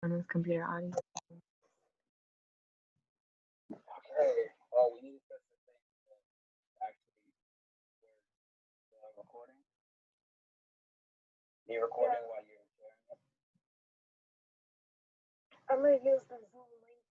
on his computer audio. Okay. Oh, we need to press the thing to actually recording. You're recording while you're sharing it. I'm gonna use the Zoom link.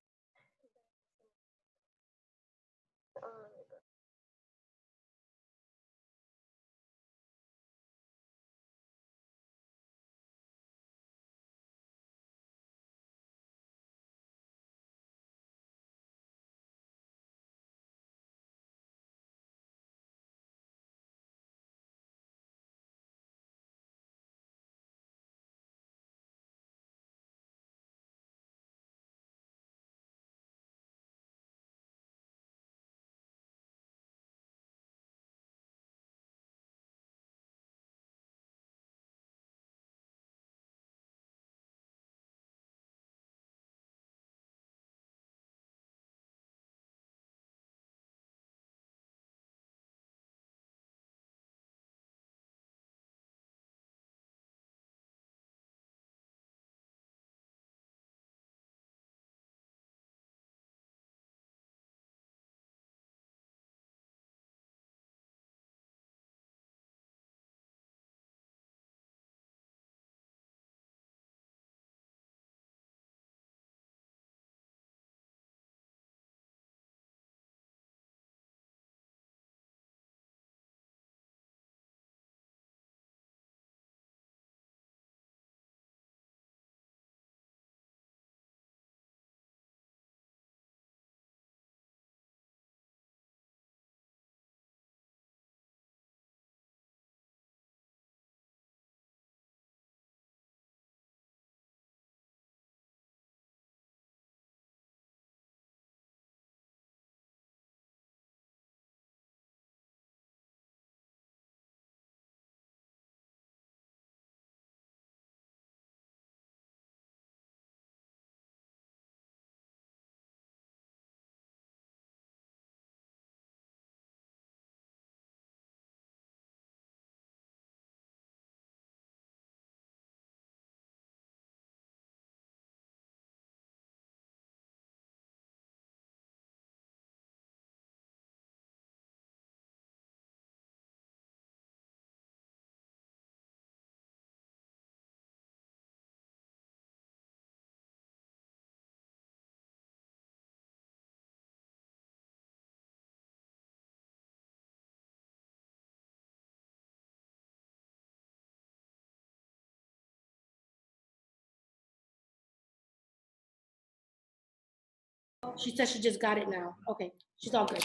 She said she just got it now. Okay, she's all good.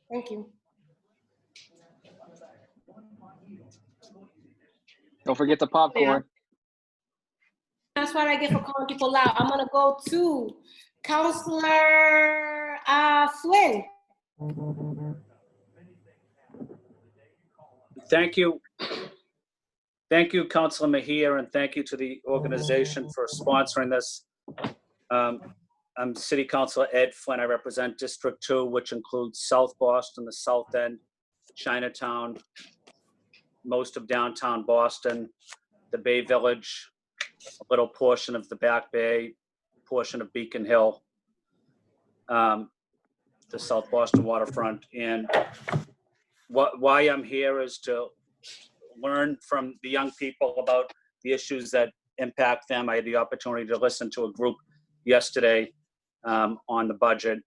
Thank you. Don't forget the popcorn. That's what I get for calling people loud. I'm gonna go to Councilor Flynn. Thank you. Thank you, Councilor Mejia, and thank you to the organization for sponsoring this. I'm City Councilor Ed Flynn. I represent District 2, which includes South Boston, the South End, Chinatown, most of downtown Boston, the Bay Village, a little portion of the Back Bay, portion of Beacon Hill, the South Boston waterfront. And why I'm here is to learn from the young people about the issues that impact them. I had the opportunity to listen to a group yesterday on the budget,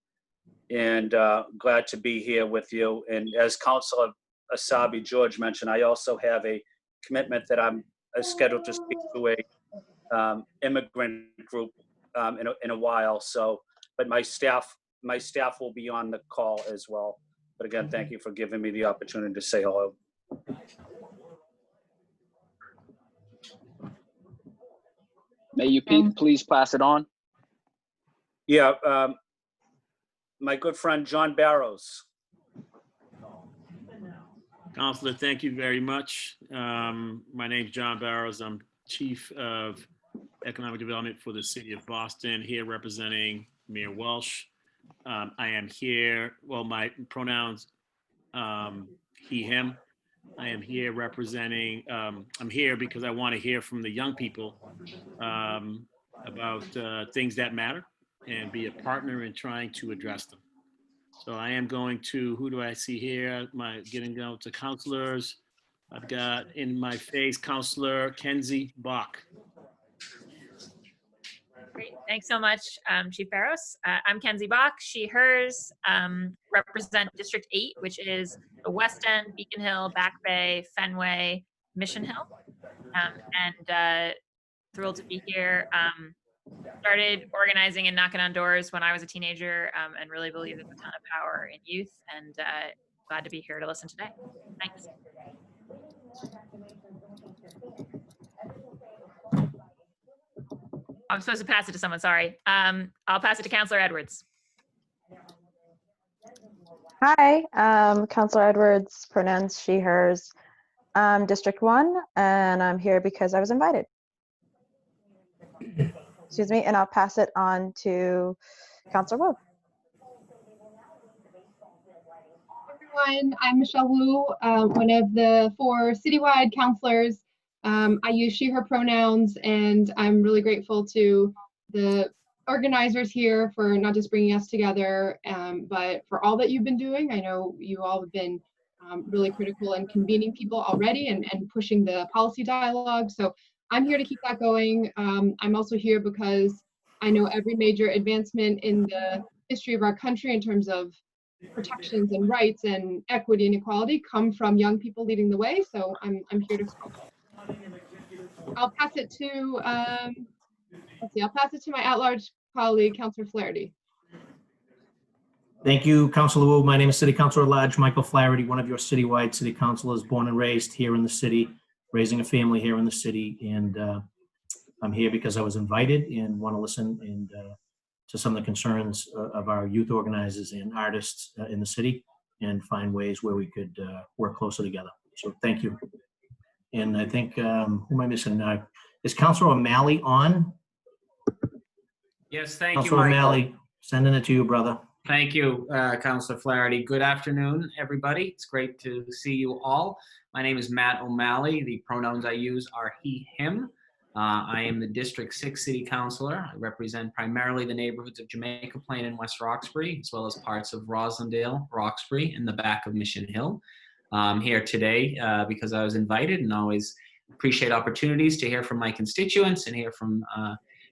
and glad to be here with you. And as Councilor Essaibi-George mentioned, I also have a commitment that I'm scheduled to speak to a immigrant group in a while. So, but my staff will be on the call as well. But again, thank you for giving me the opportunity to say hello. May you please pass it on? Yeah, my good friend, John Barrows. Councilor, thank you very much. My name is John Barrows. I'm Chief of Economic Development for the City of Boston, here representing Mayor Welsh. I am here, well, my pronouns, he, him. I am here representing, I'm here because I want to hear from the young people about things that matter and be a partner in trying to address them. So I am going to, who do I see here? Getting down to counselors. I've got in my face Councilor Kenzie Bach. Great, thanks so much, Chief Barros. I'm Kenzie Bach, she, hers, represent District 8, which is the West End, Beacon Hill, Back Bay, Fenway, Mission Hill. And thrilled to be here. Started organizing and knocking on doors when I was a teenager, and really believe there's a ton of power in youth, and glad to be here to listen today. Thanks. I'm supposed to pass it to someone, sorry. I'll pass it to Councilor Edwards. Hi, Councilor Edwards, pronouns she, hers, District 1, and I'm here because I was invited. Excuse me, and I'll pass it on to Councilor Wu. Everyone, I'm Michelle Wu, one of the 4 citywide counselors. I use she, her pronouns, and I'm really grateful to the organizers here for not just bringing us together, but for all that you've been doing. I know you all have been really critical in convening people already and pushing the policy dialogue. So I'm here to keep that going. I'm also here because I know every major advancement in the history of our country in terms of protections and rights and equity and equality come from young people leading the way. So I'm here to support. I'll pass it to I'll pass it to my at-large colleague, Councilor Flaherty. Thank you, Councilor Wu. My name is City Councilor at Large Michael Flaherty, one of your citywide city councilors, born and raised here in the city, raising a family here in the city, and I'm here because I was invited and want to listen and to some of the concerns of our youth organizers and artists in the city, and find ways where we could work closer together. So thank you. And I think, who am I missing? Is Councilor O'Malley on? Yes, thank you, Councilor Michael. O'Malley, sending it to you, brother. Thank you, Councilor Flaherty. Good afternoon, everybody. It's great to see you all. My name is Matt O'Malley. The pronouns I use are he, him. I am the District 6 City Councilor. I represent primarily the neighborhoods of Jamaica Plain and West Roxbury, as well as parts of Roslindale, Roxbury, and the back of Mission Hill. I'm here today because I was invited, and always appreciate opportunities to hear from my constituents and hear from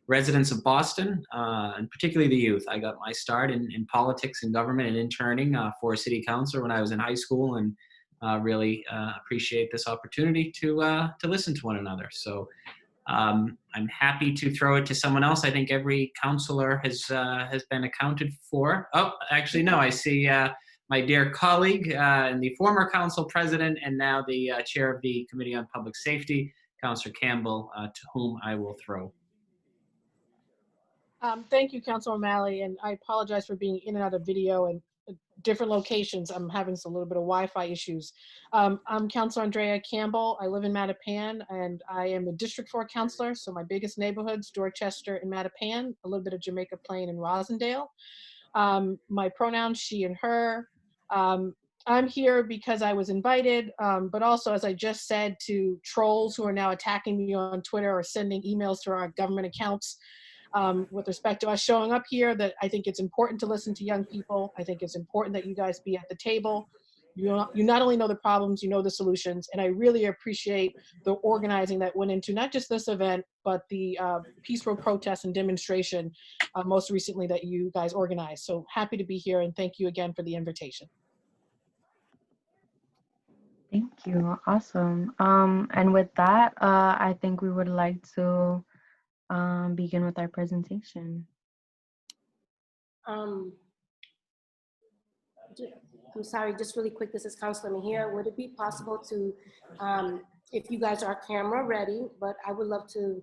residents of Boston, and particularly the youth. I got my start in politics and government and interning for a city councilor when I was in high school, and really appreciate this opportunity to listen to one another. So I'm happy to throw it to someone else. I think every councilor has been accounted for. Oh, actually, no, I see my dear colleague and the former council president and now the chair of the Committee on Public Safety, Councilor Campbell, to whom I will throw. Thank you, Councilor O'Malley, and I apologize for being in and out of video and different locations. I'm having a little bit of Wi-Fi issues. I'm Councilor Andrea Campbell. I live in Mattapan, and I am the District 4 counselor, so my biggest neighborhoods, Dorchester and Mattapan, a little bit of Jamaica Plain and Rosendale. My pronouns, she and her. I'm here because I was invited, but also, as I just said, to trolls who are now attacking me on Twitter or sending emails to our government accounts with respect to us showing up here, that I think it's important to listen to young people. I think it's important that you guys be at the table. You not only know the problems, you know the solutions, and I really appreciate the organizing that went into not just this event, but the peaceful protest and demonstration most recently that you guys organized. So happy to be here, and thank you again for the invitation. Thank you. Awesome. And with that, I think we would like to begin with our presentation. I'm sorry, just really quick, this is Councilor Mejia. Would it be possible to, if you guys are camera ready, but I would love to,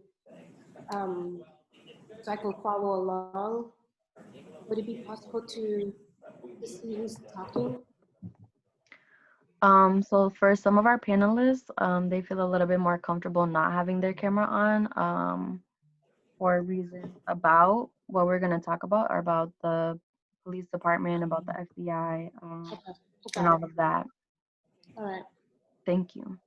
so I can follow along, would it be possible to see who's talking? So for some of our panelists, they feel a little bit more comfortable not having their camera on, for reasons about what we're going to talk about, or about the police department, about the FBI, and all of that. All right. Thank you.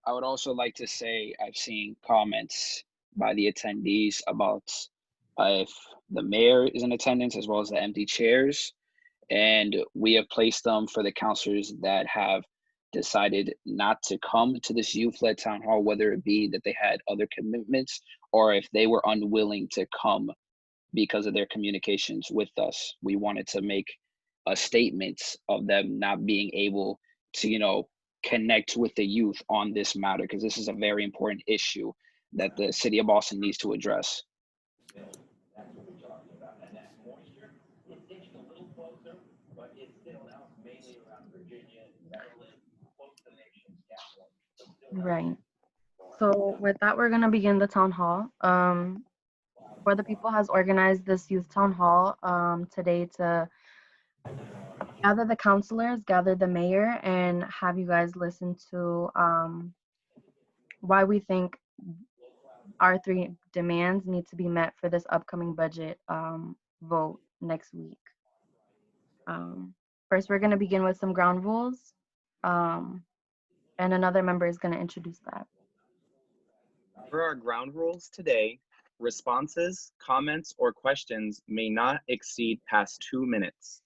I would also like to say I've seen comments by the attendees about if the mayor is in attendance as well as the empty chairs. And we have placed them for the counselors that have decided not to come to this youth-led town hall, whether it be that they had other commitments or if they were unwilling to come because of their communications with us. We wanted to make a statement of them not being able to, connect with the youth on this matter, because this is a very important issue that the city of Boston needs to address. Right. So with that, we're gonna begin the town hall. For the People has organized this youth town hall today to gather the counselors, gather the mayor, and have you guys listen to why we think our 3 demands need to be met for this upcoming budget vote next week. First, we're gonna begin with some ground rules, and another member is gonna introduce that. For our ground rules today, responses, comments, or questions may not exceed past 2 minutes.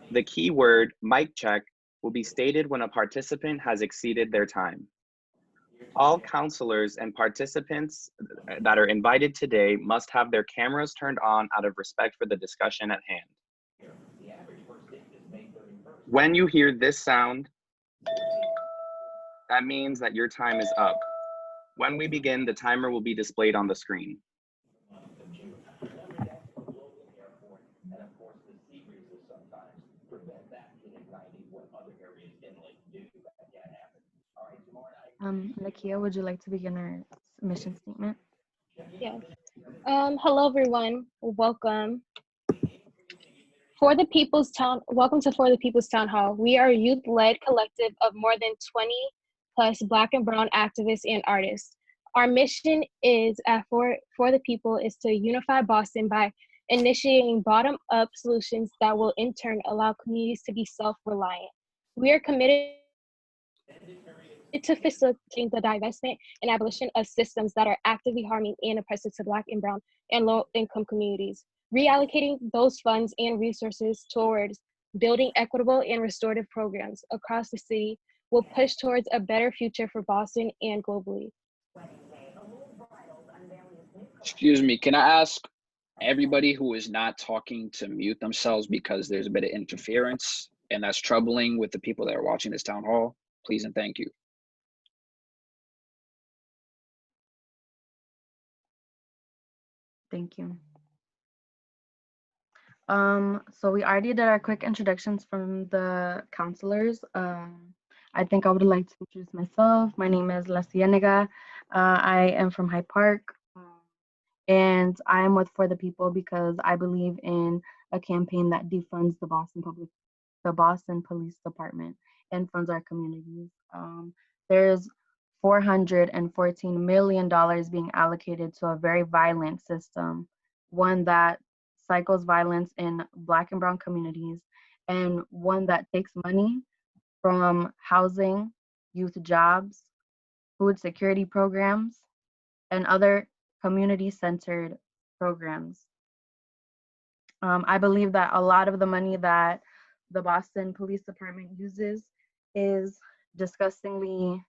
The keyword mic check will be stated when a participant has exceeded their time. All counselors and participants that are invited today must have their cameras turned on out of respect for the discussion at hand. When you hear this sound, that means that your time is up. When we begin, the timer will be displayed on the screen. Nakia, would you like to begin our mission statement? Yes. Hello, everyone. Welcome. Welcome to For the People's Town Hall. We are a youth-led collective of more than 20 plus Black and Brown activists and artists. Our mission is For the People is to unify Boston by initiating bottom-up solutions that will in turn allow communities to be self-reliant. We are committed to facilitating the divestment and abolition of systems that are actively harming and oppressive to Black and Brown and low-income communities. Reallocating those funds and resources towards building equitable and restorative programs across the city will push towards a better future for Boston and globally. Excuse me, can I ask everybody who is not talking to mute themselves because there's a bit of interference and that's troubling with the people that are watching this town hall? Please and thank you. Thank you. So we already did our quick introductions from the counselors. I think I would like to introduce myself. My name is La Cienega. I am from Hyde Park, and I am with For the People because I believe in a campaign that defunds the Boston Police Department and funds our communities. There's $414 million being allocated to a very violent system, one that cycles violence in Black and Brown communities, and one that takes money from housing, youth jobs, food security programs, and other community-centered programs. I believe that a lot of the money that the Boston Police Department uses is disgustingly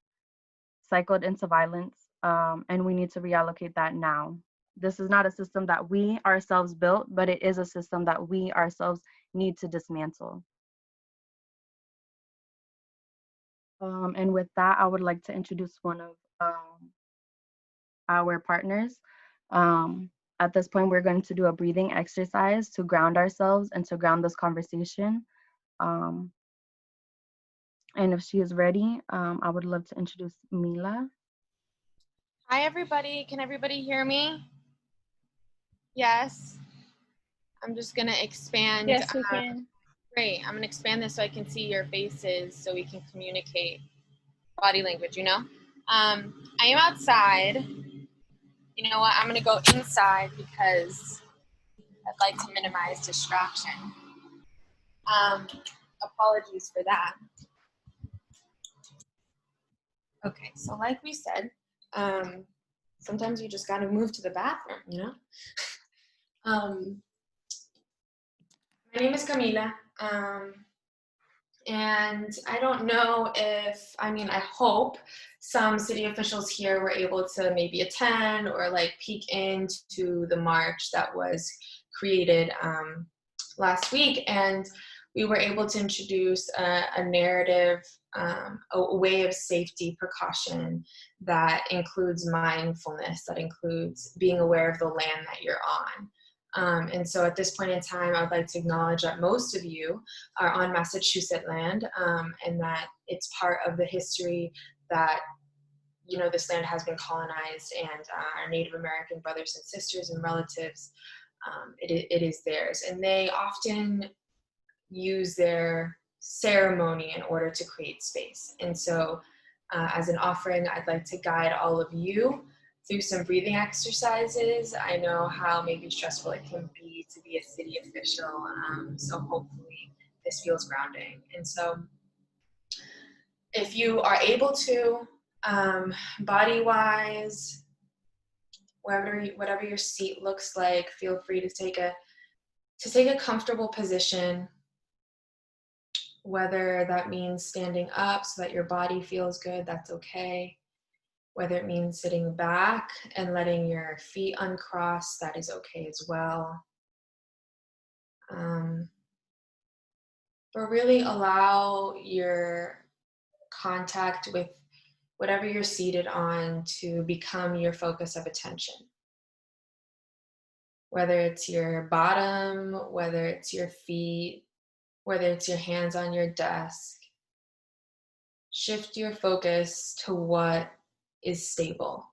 cycled into violence, and we need to reallocate that now. This is not a system that we ourselves built, but it is a system that we ourselves need to dismantle. And with that, I would like to introduce one of our partners. At this point, we're going to do a breathing exercise to ground ourselves and to ground this conversation. And if she is ready, I would love to introduce Mila. Hi, everybody. Can everybody hear me? Yes. I'm just going to expand. Yes, we can. Great. I'm going to expand this so I can see your faces so we can communicate body language, you know? I am outside. You know what? I'm going to go inside because I'd like to minimize distraction. Apologies for that. Okay, so like we said, sometimes you just got to move to the bathroom, you know? My name is Camila, and I don't know if, I mean, I hope some city officials here were able to maybe attend or like peek into the march that was created last week, and we were able to introduce a narrative, a way of safety precaution that includes mindfulness, that includes being aware of the land that you're on. And so at this point in time, I'd like to acknowledge that most of you are on Massachusetts land, and that it's part of the history that, you know, this land has been colonized, and our Native American brothers and sisters and relatives, it is theirs. And they often use their ceremony in order to create space. And so as an offering, I'd like to guide all of you through some breathing exercises. I know how maybe stressful it can be to be a city official, so hopefully this feels grounding. And so if you are able to, body-wise, whatever your seat looks like, feel free to take a comfortable position, whether that means standing up so that your body feels good, that's okay. Whether it means sitting back and letting your feet uncross, that is okay as well. But really allow your contact with whatever you're seated on to become your focus of attention. Whether it's your bottom, whether it's your feet, whether it's your hands on your desk, shift your focus to what is stable.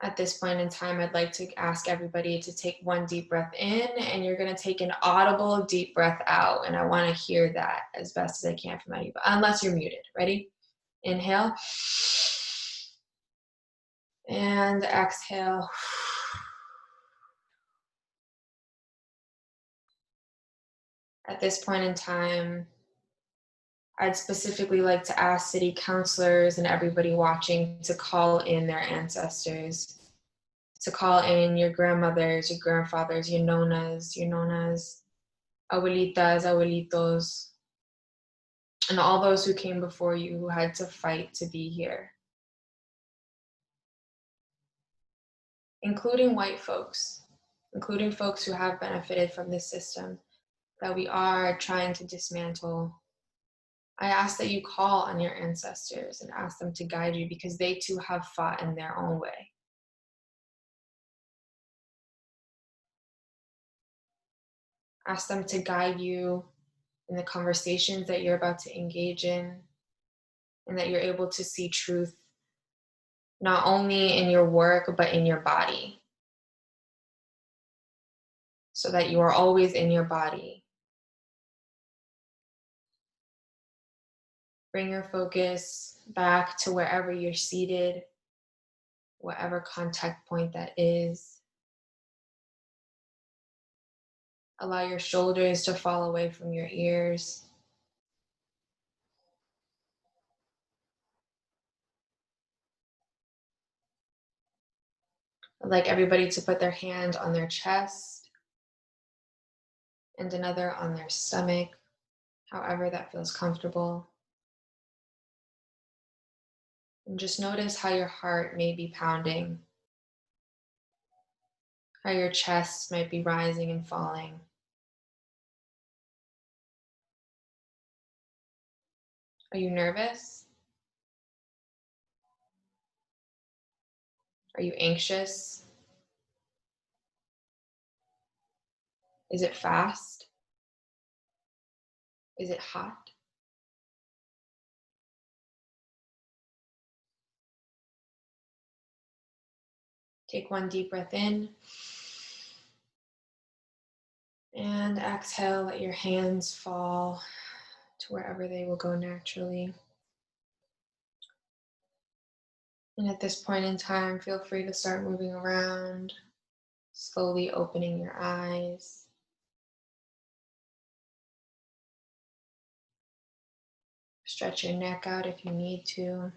At this point in time, I'd like to ask everybody to take one deep breath in, and you're going to take an audible deep breath out. And I want to hear that as best as I can from anybody, unless you're muted. Ready? Inhale. And exhale. At this point in time, I'd specifically like to ask city councilors and everybody watching to call in their ancestors, to call in your grandmothers, your grandfathers, your nonas, abuelitas, abuelitos, and all those who came before you who had to fight to be here, including white folks, including folks who have benefited from this system that we are trying to dismantle. I ask that you call on your ancestors and ask them to guide you, because they too have fought in their own way. Ask them to guide you in the conversations that you're about to engage in, and that you're able to see truth not only in your work, but in your body. So that you are always in your body. Bring your focus back to wherever you're seated, whatever contact point that is. Allow your shoulders to fall away from your ears. I'd like everybody to put their hand on their chest and another on their stomach, however that feels comfortable. And just notice how your heart may be pounding, how your chest might be rising and falling. Are you nervous? Are you anxious? Is it fast? Is it hot? Take one deep breath in. And exhale, let your hands fall to wherever they will go naturally. And at this point in time, feel free to start moving around, slowly opening your eyes. Stretch your neck out if you need to.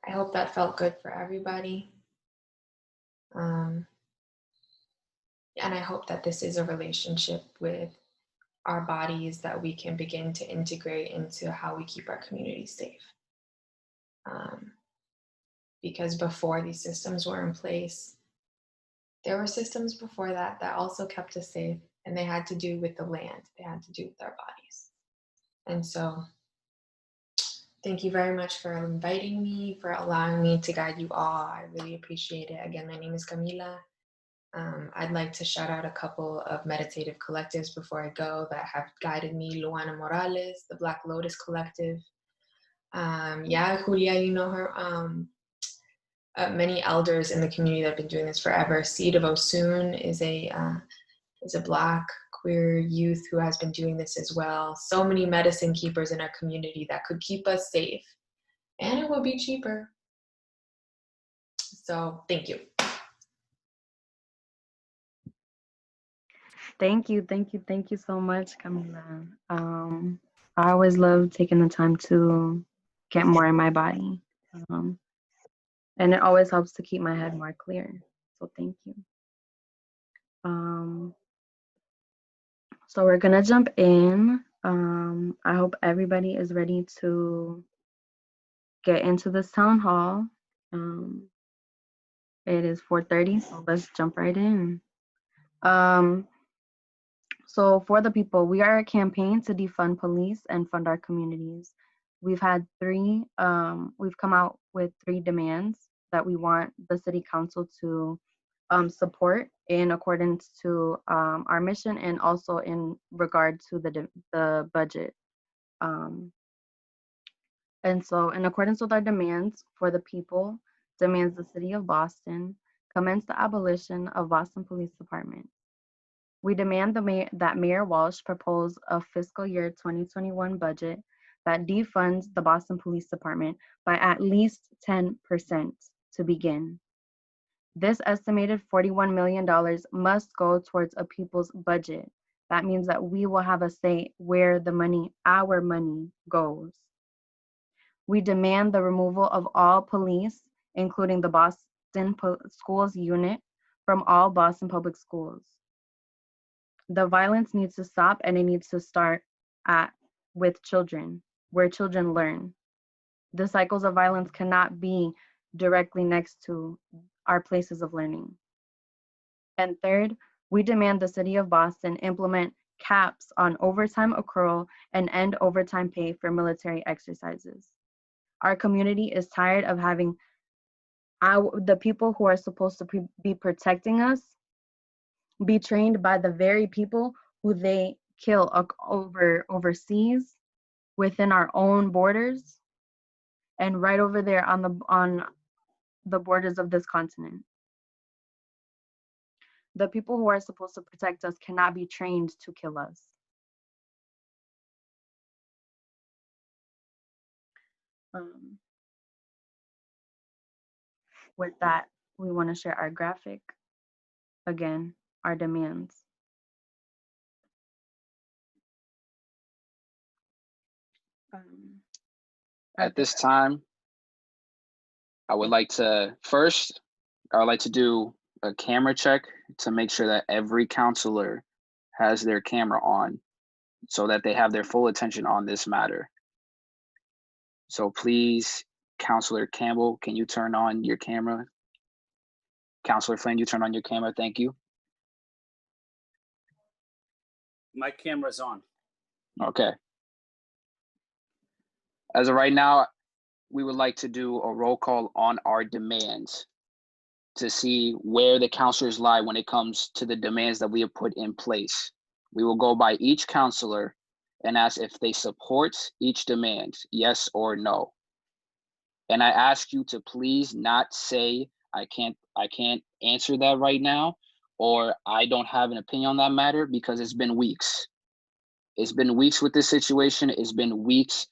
I hope that felt good for everybody. And I hope that this is a relationship with our bodies that we can begin to integrate into how we keep our community safe. Because before these systems were in place, there were systems before that that also kept us safe, and they had to do with the land, they had to do with our bodies. And so thank you very much for inviting me, for allowing me to guide you all. I really appreciate it. Again, my name is Camila. I'd like to shout out a couple of meditative collectives before I go that have guided me. Luana Morales, the Black Lotus Collective. Yeah, Julia, you know her. Many elders in the community that have been doing this forever. Seed of Osun is a Black queer youth who has been doing this as well. So many medicine keepers in our community that could keep us safe, and it will be cheaper. So thank you. Thank you so much, Camila. I always love taking the time to get more in my body. And it always helps to keep my head more clear. So thank you. So we're gonna jump in. I hope everybody is ready to get into this town hall. It is 4:30, so let's jump right in. So for the people, we are a campaign to defund police and fund our communities. We've come out with 3 demands that we want the city council to support in accordance to our mission, and also in regard to the budget. And so in accordance with our demands, for the people demands the city of Boston commence the abolition of Boston Police Department. We demand that Mayor Walsh propose a fiscal year 2021 budget that defunds the Boston Police Department by at least 10% to begin. This estimated $41 million must go towards a people's budget. That means that we will have a say where the money, our money, goes. We demand the removal of all police, including the Boston Schools Unit, from all Boston public schools. The violence needs to stop, and it needs to start with children, where children learn. The cycles of violence cannot be directly next to our places of learning. And third, we demand the city of Boston implement caps on overtime accrual and end overtime pay for military exercises. Our community is tired of having the people who are supposed to be protecting us be trained by the very people who they kill overseas, within our own borders, and right over there on the borders of this continent. The people who are supposed to protect us cannot be trained to kill us. With that, we want to share our graphic. Again, our demands. At this time, I would like to do a camera check to make sure that every counselor has their camera on so that they have their full attention on this matter. So please, Councilor Campbell, can you turn on your camera? Councilor Flynn, you turn on your camera, thank you. My camera's on. Okay. As of right now, we would like to do a roll call on our demands to see where the counselors lie when it comes to the demands that we have put in place. We will go by each counselor and ask if they support each demand, yes or no. And I ask you to please not say, I can't answer that right now, or I don't have an opinion on that matter, because it's been weeks. It's been weeks with this situation. It's been weeks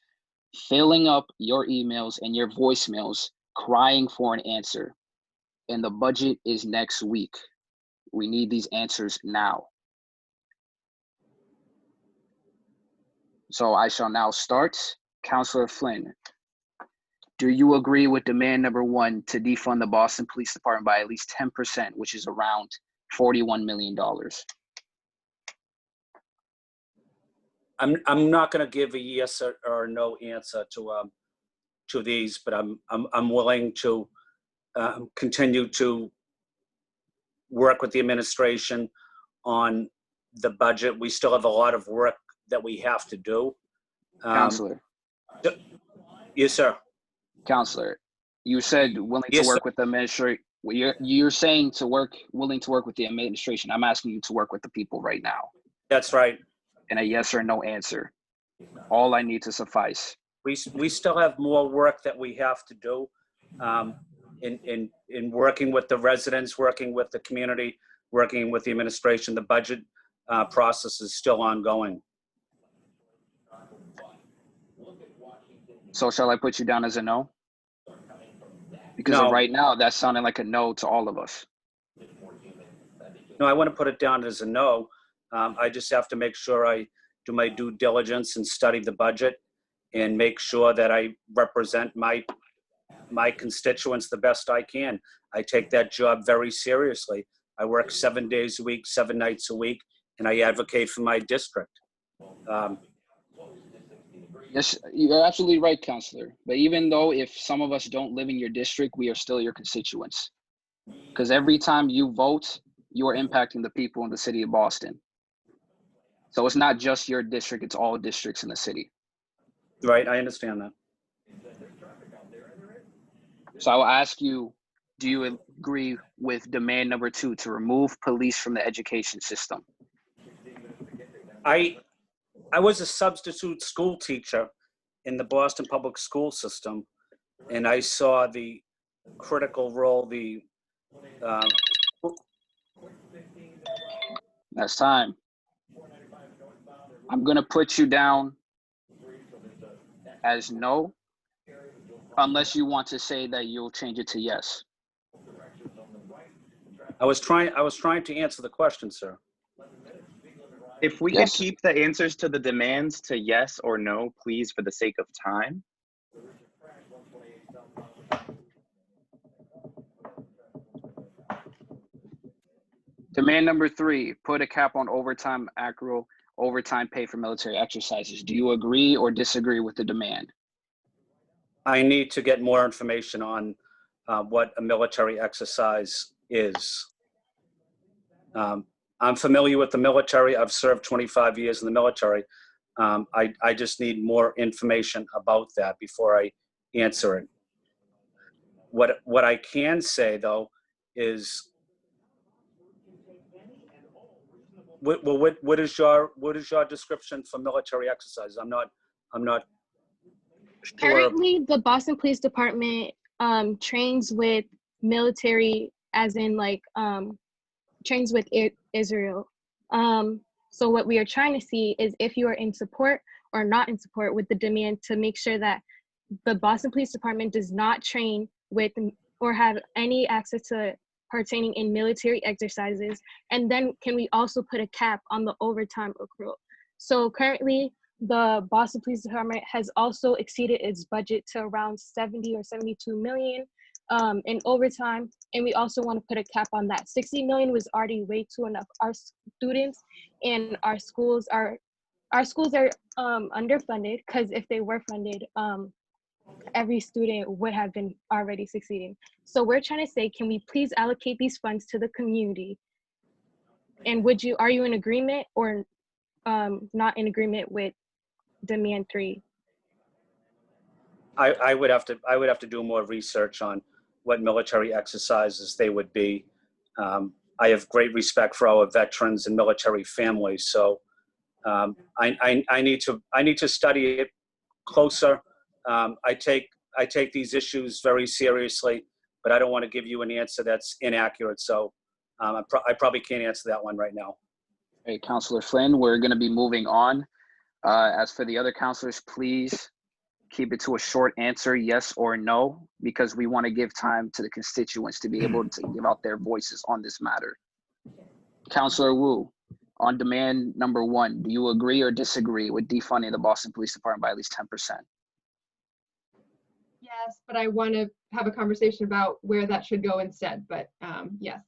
filling up your emails and your voicemails, crying for an answer. and the budget is next week. We need these answers now. So I shall now start. Councilor Flynn, do you agree with demand number 1 to defund the Boston Police Department by at least 10%, which is around $41 million? I'm not going to give a yes or no answer to these, but I'm willing to continue to work with the administration on the budget. We still have a lot of work that we have to do. Councilor. Yes, sir. Councilor, you said willing to Yes, work sir. with the administration. You're saying willing to work with the administration. I'm asking you to work with the people right now. That's right. And a yes or no answer. All I need to suffice. We still have more work that we have to do in working with the residents, working with the community, working with the administration. The budget process is still ongoing. So shall I put you down as a no? Because No. right now, that's sounding like a no to all of us. No, I want to put it down as a no. I just have to make sure I do my due diligence and study the budget and make sure that I represent my constituents the best I can. I take that job very seriously. I work 7 days a week, 7 nights a week, and I advocate for my district. Yes, you're absolutely right, Councilor. But even though if some of us don't live in your district, we are still your constituents. Because every time you vote, you are impacting the people in the city of Boston. So it's not just your district, it's all districts in the city. Right, I understand that. So I will ask you, do you agree with demand number 2 to remove police from the education system? I was a substitute school teacher in the Boston public school system, and I saw the critical role That's time. I'm going to put you down as no, unless you want to say that you'll change it to yes. I was trying to answer the question, sir. If we Yes. could keep the answers to the demands to yes or no, please, for the sake of time. Demand number 3, put a cap on overtime pay for military exercises. Do you agree or disagree with the demand? I need to get more information on what a military exercise is. I'm familiar with the military. I've served 25 years in the military. I just need more information about that before I answer it. What I can say though is, what is your description for military exercise? I'm not sure. Currently, the Boston Police Department trains with military, as in like trains with Israel. So what we are trying to see is if you are in support or not in support with the demand to make sure that the Boston Police Department does not train with or have any access to participating in military exercises. And then can we also put a cap on the overtime accrual? So currently, the Boston Police Department has also exceeded its budget to around 70 or 72 million in overtime. And we also want to put a cap on that. 60 million was already way too enough. Our students and our schools are underfunded, because if they were funded, every student would have been already succeeding. So we're trying to say, can we please allocate these funds to the community? And are you in agreement or not in agreement with demand 3? I would have to do more research on what military exercises they would be. I have great respect for our veterans and military families, so I need to study it closer. I take these issues very seriously, but I don't want to give you an answer that's inaccurate. So I probably can't answer that one right now. Hey, Councilor Flynn, we're going to be moving on. As for the other councilors, please keep it to a short answer, yes or no, because we want to give time to the constituents to be able to give out their voices on this matter. Councilor Wu, on demand number 1, do you agree or disagree with defunding the Boston Police Department by at least 10%? Yes, but I want to have a conversation about where that should go instead, but yes.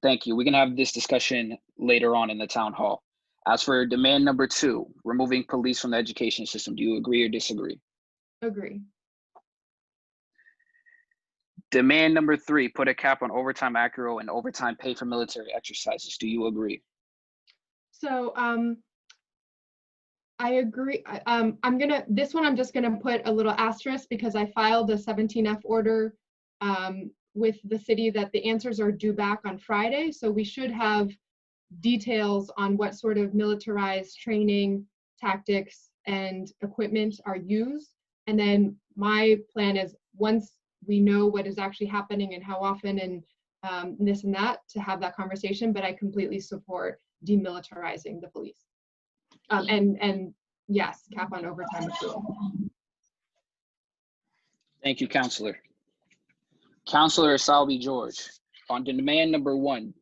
Thank you. We can have this discussion later on in the town hall. As for demand number 2, removing police from the education system, do you agree or disagree? Agree. Demand number 3, put a cap on overtime accrual and overtime pay for military exercises. Do you agree? So I agree. This one I'm just gonna put a little asterisk because I filed a 17F order with the city that the answers are due back on Friday. So we should have details on what sort of militarized training, tactics, and equipment are used. And then my plan is once we know what is actually happening and how often and this and that, to have that conversation, but I completely support demilitarizing the police. And yes, cap on overtime accrual. Thank you, Councilor. Councilor Essaibi-George, on demand number 1,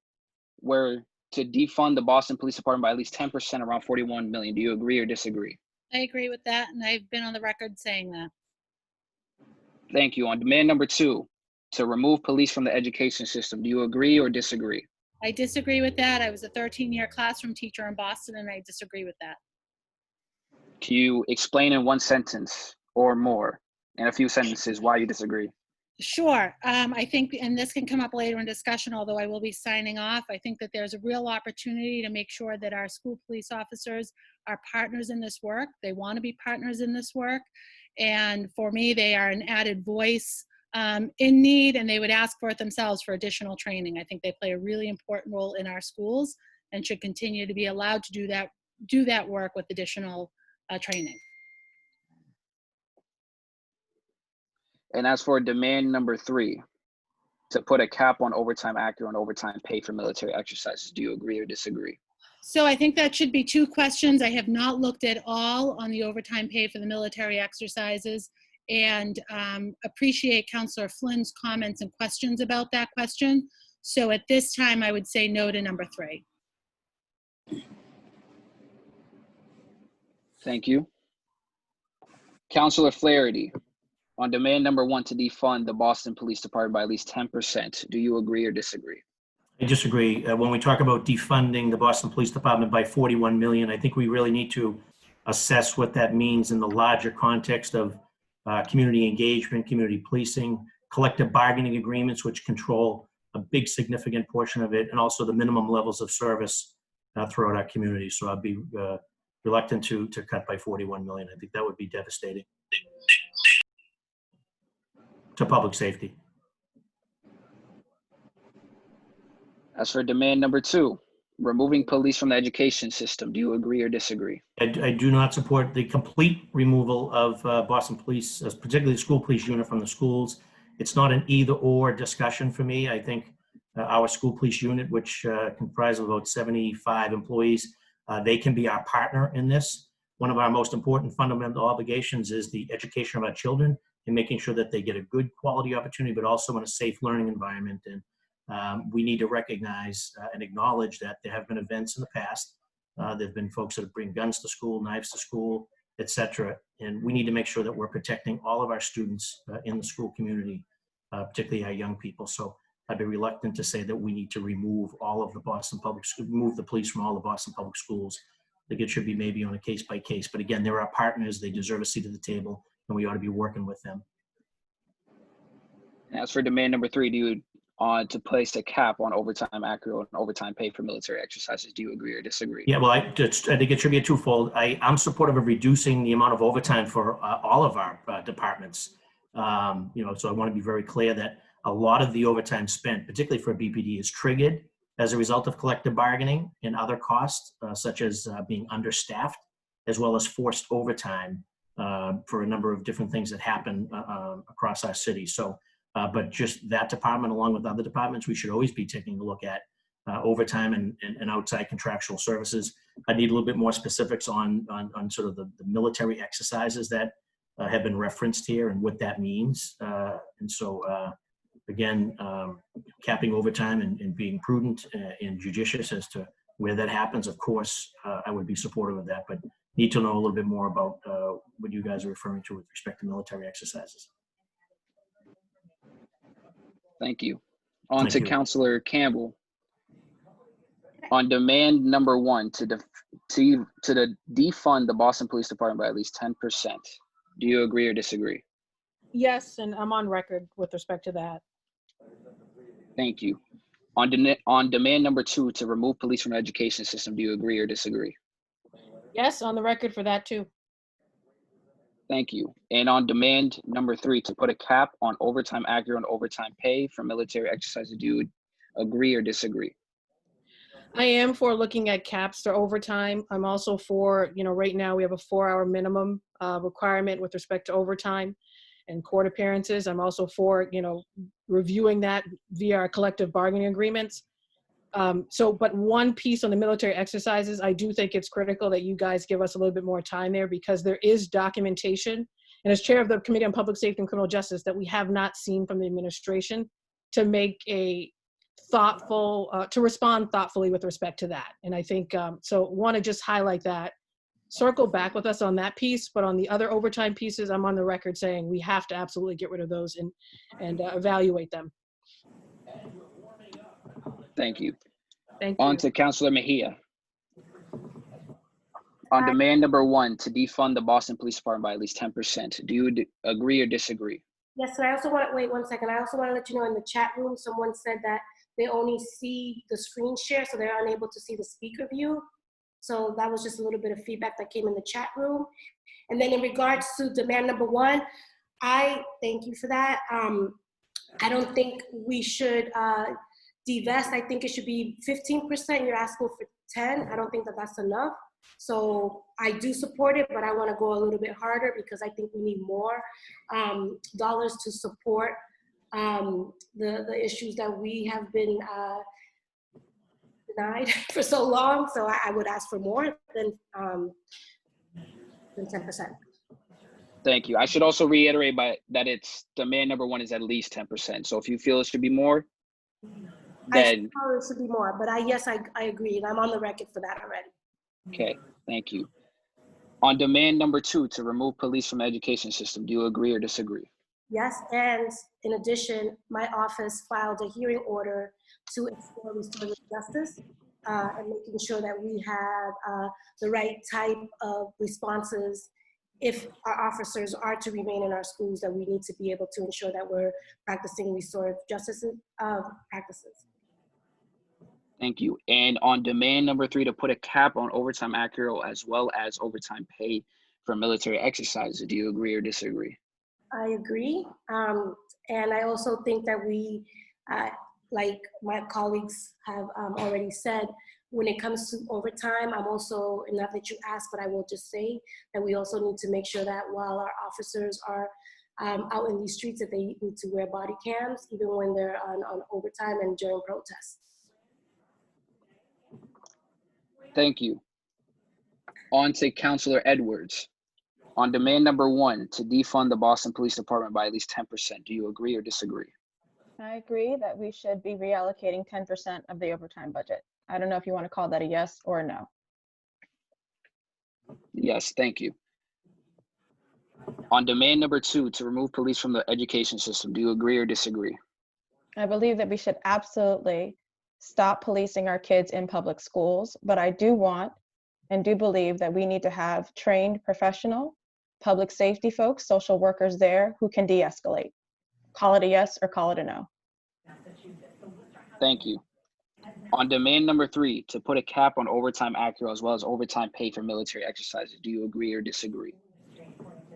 where to defund the Boston Police Department by at least 10%, around 41 million. Do you agree or disagree? I agree with that, and I've been on the record saying that. Thank you. On demand number 2, to remove police from the education system, do you agree or disagree? I disagree with that. I was a 13-year classroom teacher in Boston, and I disagree with that. Can you explain in 1 sentence or more, in a few sentences, why you disagree? Sure. I think, and this can come up later in discussion, although I will be signing off, I think that there's a real opportunity to make sure that our school police officers are partners in this work. They want to be partners in this work. And for me, they are an added voice in need, and they would ask for it themselves for additional training. I think they play a really important role in our schools and should continue to be allowed to do that work with additional training. And as for demand number 3, to put a cap on overtime accrual and overtime pay for military exercises, do you agree or disagree? So I think that should be 2 questions. I have not looked at all on the overtime pay for the military exercises, and appreciate Councilor Flynn's comments and questions about that question. So at this time, I would say no to number 3. Thank you. Councilor Flaherty, on demand number 1, to defund the Boston Police Department by at least 10%, do you agree or disagree? I disagree. When we talk about defunding the Boston Police Department by 41 million, I think we really need to assess what that means in the larger context of community engagement, community policing, collective bargaining agreements, which control a big significant portion of it, and also the minimum levels of service throughout our community. So I'd be reluctant to cut by 41 million. I think that would be devastating to public safety. As for demand number 2, removing police from the education system, do you agree or disagree? I do not support the complete removal of Boston Police, particularly the school police unit, from the schools. It's not an either-or discussion for me. I think our school police unit, which comprises about 75 employees, they can be our partner in this. One of our most important fundamental obligations is the education of our children and making sure that they get a good quality opportunity, but also in a safe learning environment. And we need to recognize and acknowledge that there have been events in the past. There have been folks that bring guns to school, knives to school, etc. And we need to make sure that we're protecting all of our students in the school community, particularly our young people. So I'd be reluctant to say that we need to remove all of the Boston Public Schools, remove the police from all the Boston Public Schools. I think it should be maybe on a case by case. But again, they're our partners. They deserve a seat at the table, and we ought to be working with them. As for demand number 3, do you to place a cap on overtime accrual and overtime pay for military exercises, do you agree or disagree? Yeah, well, I think it should be a twofold. I'm supportive of reducing the amount of overtime for all of our departments. So I want to be very clear that a lot of the overtime spent, particularly for BPD, is triggered as a result of collective bargaining and other costs, such as being understaffed, as well as forced overtime for a number of different things that happen across our city. So, but just that department, along with other departments, we should always be taking a look at overtime and outside contractual services. I need a little bit more specifics on sort of the military exercises that have been referenced here and what that means. And so, again, capping overtime and being prudent and judicious as to where that happens, of course, I would be supportive of that, but need to know a little bit more about what you guys are referring to with respect to military exercises. Thank you. On Thank to you. Councilor Campbell. On demand number 1 to defund the Boston Police Department by at least 10%. Do you agree or disagree? Yes, and I'm on record with respect to that. Thank you. On demand number 2 to remove police from the education system. Do you agree or disagree? Yes, on the record for that too. Thank you. And on demand number 3 to put a cap on overtime accurate and overtime pay for military exercises. Do you agree or disagree? I am for looking at caps for overtime. I'm also for, right now we have a 4-hour minimum requirement with respect to overtime and court appearances. I'm also for, reviewing that via our collective bargaining agreements. But one piece on the military exercises, I do think it's critical that you guys give us a little bit more time there, because there is documentation. And as chair of the Committee on Public Safety and Criminal Justice, that we have not seen from the administration to make a thoughtful, to respond thoughtfully with respect to that. And I think, so want to just highlight that, circle back with us on that piece, but on the other overtime pieces, I'm on the record saying we have to absolutely get rid of those and evaluate them. Thank you. Thank you. On to Councilor Mejia. On demand number 1 to defund the Boston Police Department by at least 10%. Do you agree or disagree? Yes, and I also want to, wait 1 second. I also want to let you know in the chat room, someone said that they only see the screen share, so they're unable to see the speaker view. So that was just a little bit of feedback that came in the chat room. And then in regards to demand number 1, I thank you for that. I don't think we should divest. I think it should be 15%. You're asking for 10. I don't think that that's enough. So I do support it, but I want to go a little bit harder because I think we need more dollars to support the issues that we have been denied for so long. So I would ask for more than 10%. Thank you. I should also reiterate that it's demand number 1 is at least 10%. So if you feel it should be more, then it should be more. But yes, I agree, and I'm on the record for that already. okay. Thank you. On demand number 2 to remove police from the education system. Do you agree or disagree? Yes, and in addition, my office filed a hearing order to explore restorative justice and making sure that we have the right type of responses if our officers are to remain in our schools, that we need to be able to ensure that we're practicing restorative justice practices. Thank you. And on demand number 3 to put a cap on overtime accurate as well as overtime pay for military exercises. Do you agree or disagree? I agree. And I also think that we, like my colleagues have already said, when it comes to overtime, I'm also, and not that you asked, but I will just say that we also need to make sure that while our officers are out in these streets, that they need to wear body cams, even when they're on overtime and during protests. Thank you. On to Councilor Edwards. On demand number 1 to defund the Boston Police Department by at least 10%. Do you agree or disagree? I agree that we should be reallocating 10% of the overtime budget. I don't know if you want to call that a yes or a no. Yes, thank you. On demand number 2 to remove police from the education system. Do you agree or disagree? I believe that we should absolutely stop policing our kids in public schools, but I do want and do believe that we need to have trained professional public safety folks, social workers there who can de-escalate. Call it a yes or call it a no. Thank you. On demand number 3 to put a cap on overtime accurate as well as overtime pay for military exercises. Do you agree or disagree?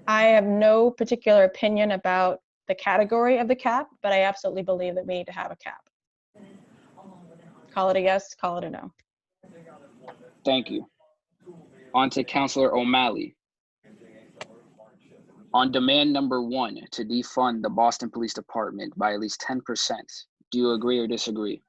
I have no particular opinion about the category of the cap, but I absolutely believe that we need to have a cap. Call it a yes, call it a no. Thank you. On to Councilor O'Malley. On demand number 1 to defund the Boston Police Department by at least 10%. Do you agree or disagree?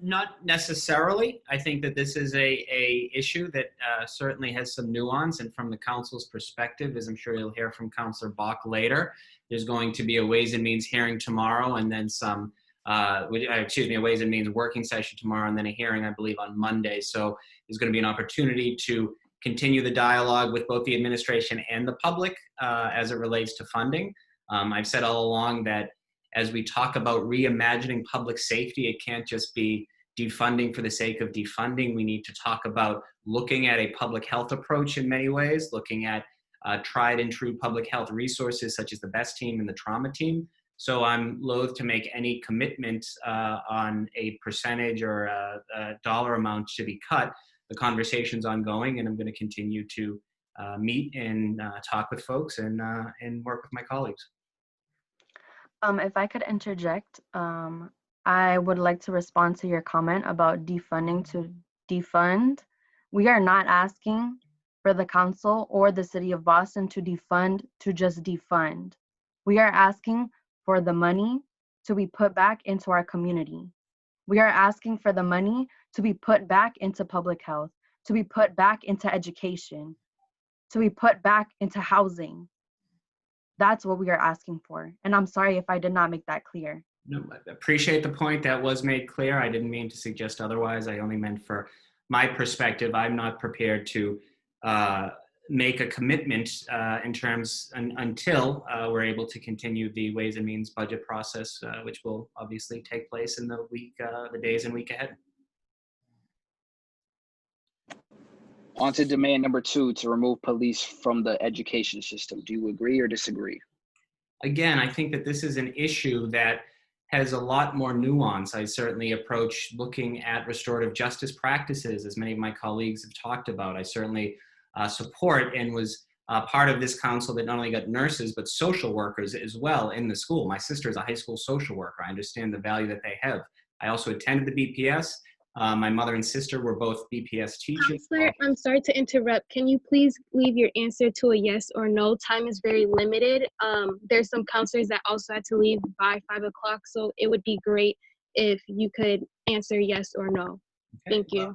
Not necessarily. I think that this is a issue that certainly has some nuance, and from the council's perspective, as I'm sure you'll hear from Councilor Bach later, there's going to be a Ways and Means hearing tomorrow, and then some, a Ways and Means working session tomorrow, and then a hearing, I believe, on Monday. So there's going to be an opportunity to continue the dialogue with both the administration and the public as it relates to funding. I've said all along that as we talk about reimagining public safety, it can't just be defunding for the sake of defunding. We need to talk about looking at a public health approach in many ways, looking at tried and true public health resources such as the BEST team and the trauma team. So I'm loath to make any commitment on a percentage or a dollar amount to be cut. The conversation's ongoing, and I'm going to continue to meet and talk with folks and work with my colleagues. If I could interject, I would like to respond to your comment about defunding to defund. We are not asking for the council or the city of Boston to defund to just defund. We are asking for the money to be put back into our community. We are asking for the money to be put back into public health, to be put back into education, to be put back into housing. That's what we are asking for. And I'm sorry if I did not make that clear. No, I appreciate the point. That was made clear. I didn't mean to suggest otherwise. I only meant for my perspective. I'm not prepared to make a commitment in terms until we're able to continue the Ways and Means budget process, which will obviously take place in the days and week ahead. On to demand number 2, to remove police from the education system. Do you agree or disagree? Again, I think that this is an issue that has a lot more nuance. I certainly approach looking at restorative justice practices, as many of my colleagues have talked about. I certainly support and was part of this council that not only got nurses, but social workers as well in the school. My sister is a high school social worker. I understand the value that they have. I also attended the BPS. My mother and sister were both BPS teachers. Counselor, I'm sorry to interrupt. Can you please leave your answer to a yes or no? Time is very limited. There's some counselors that also had to leave by 5 o'clock, so it would be great if you could answer yes or no. Okay. Thank you.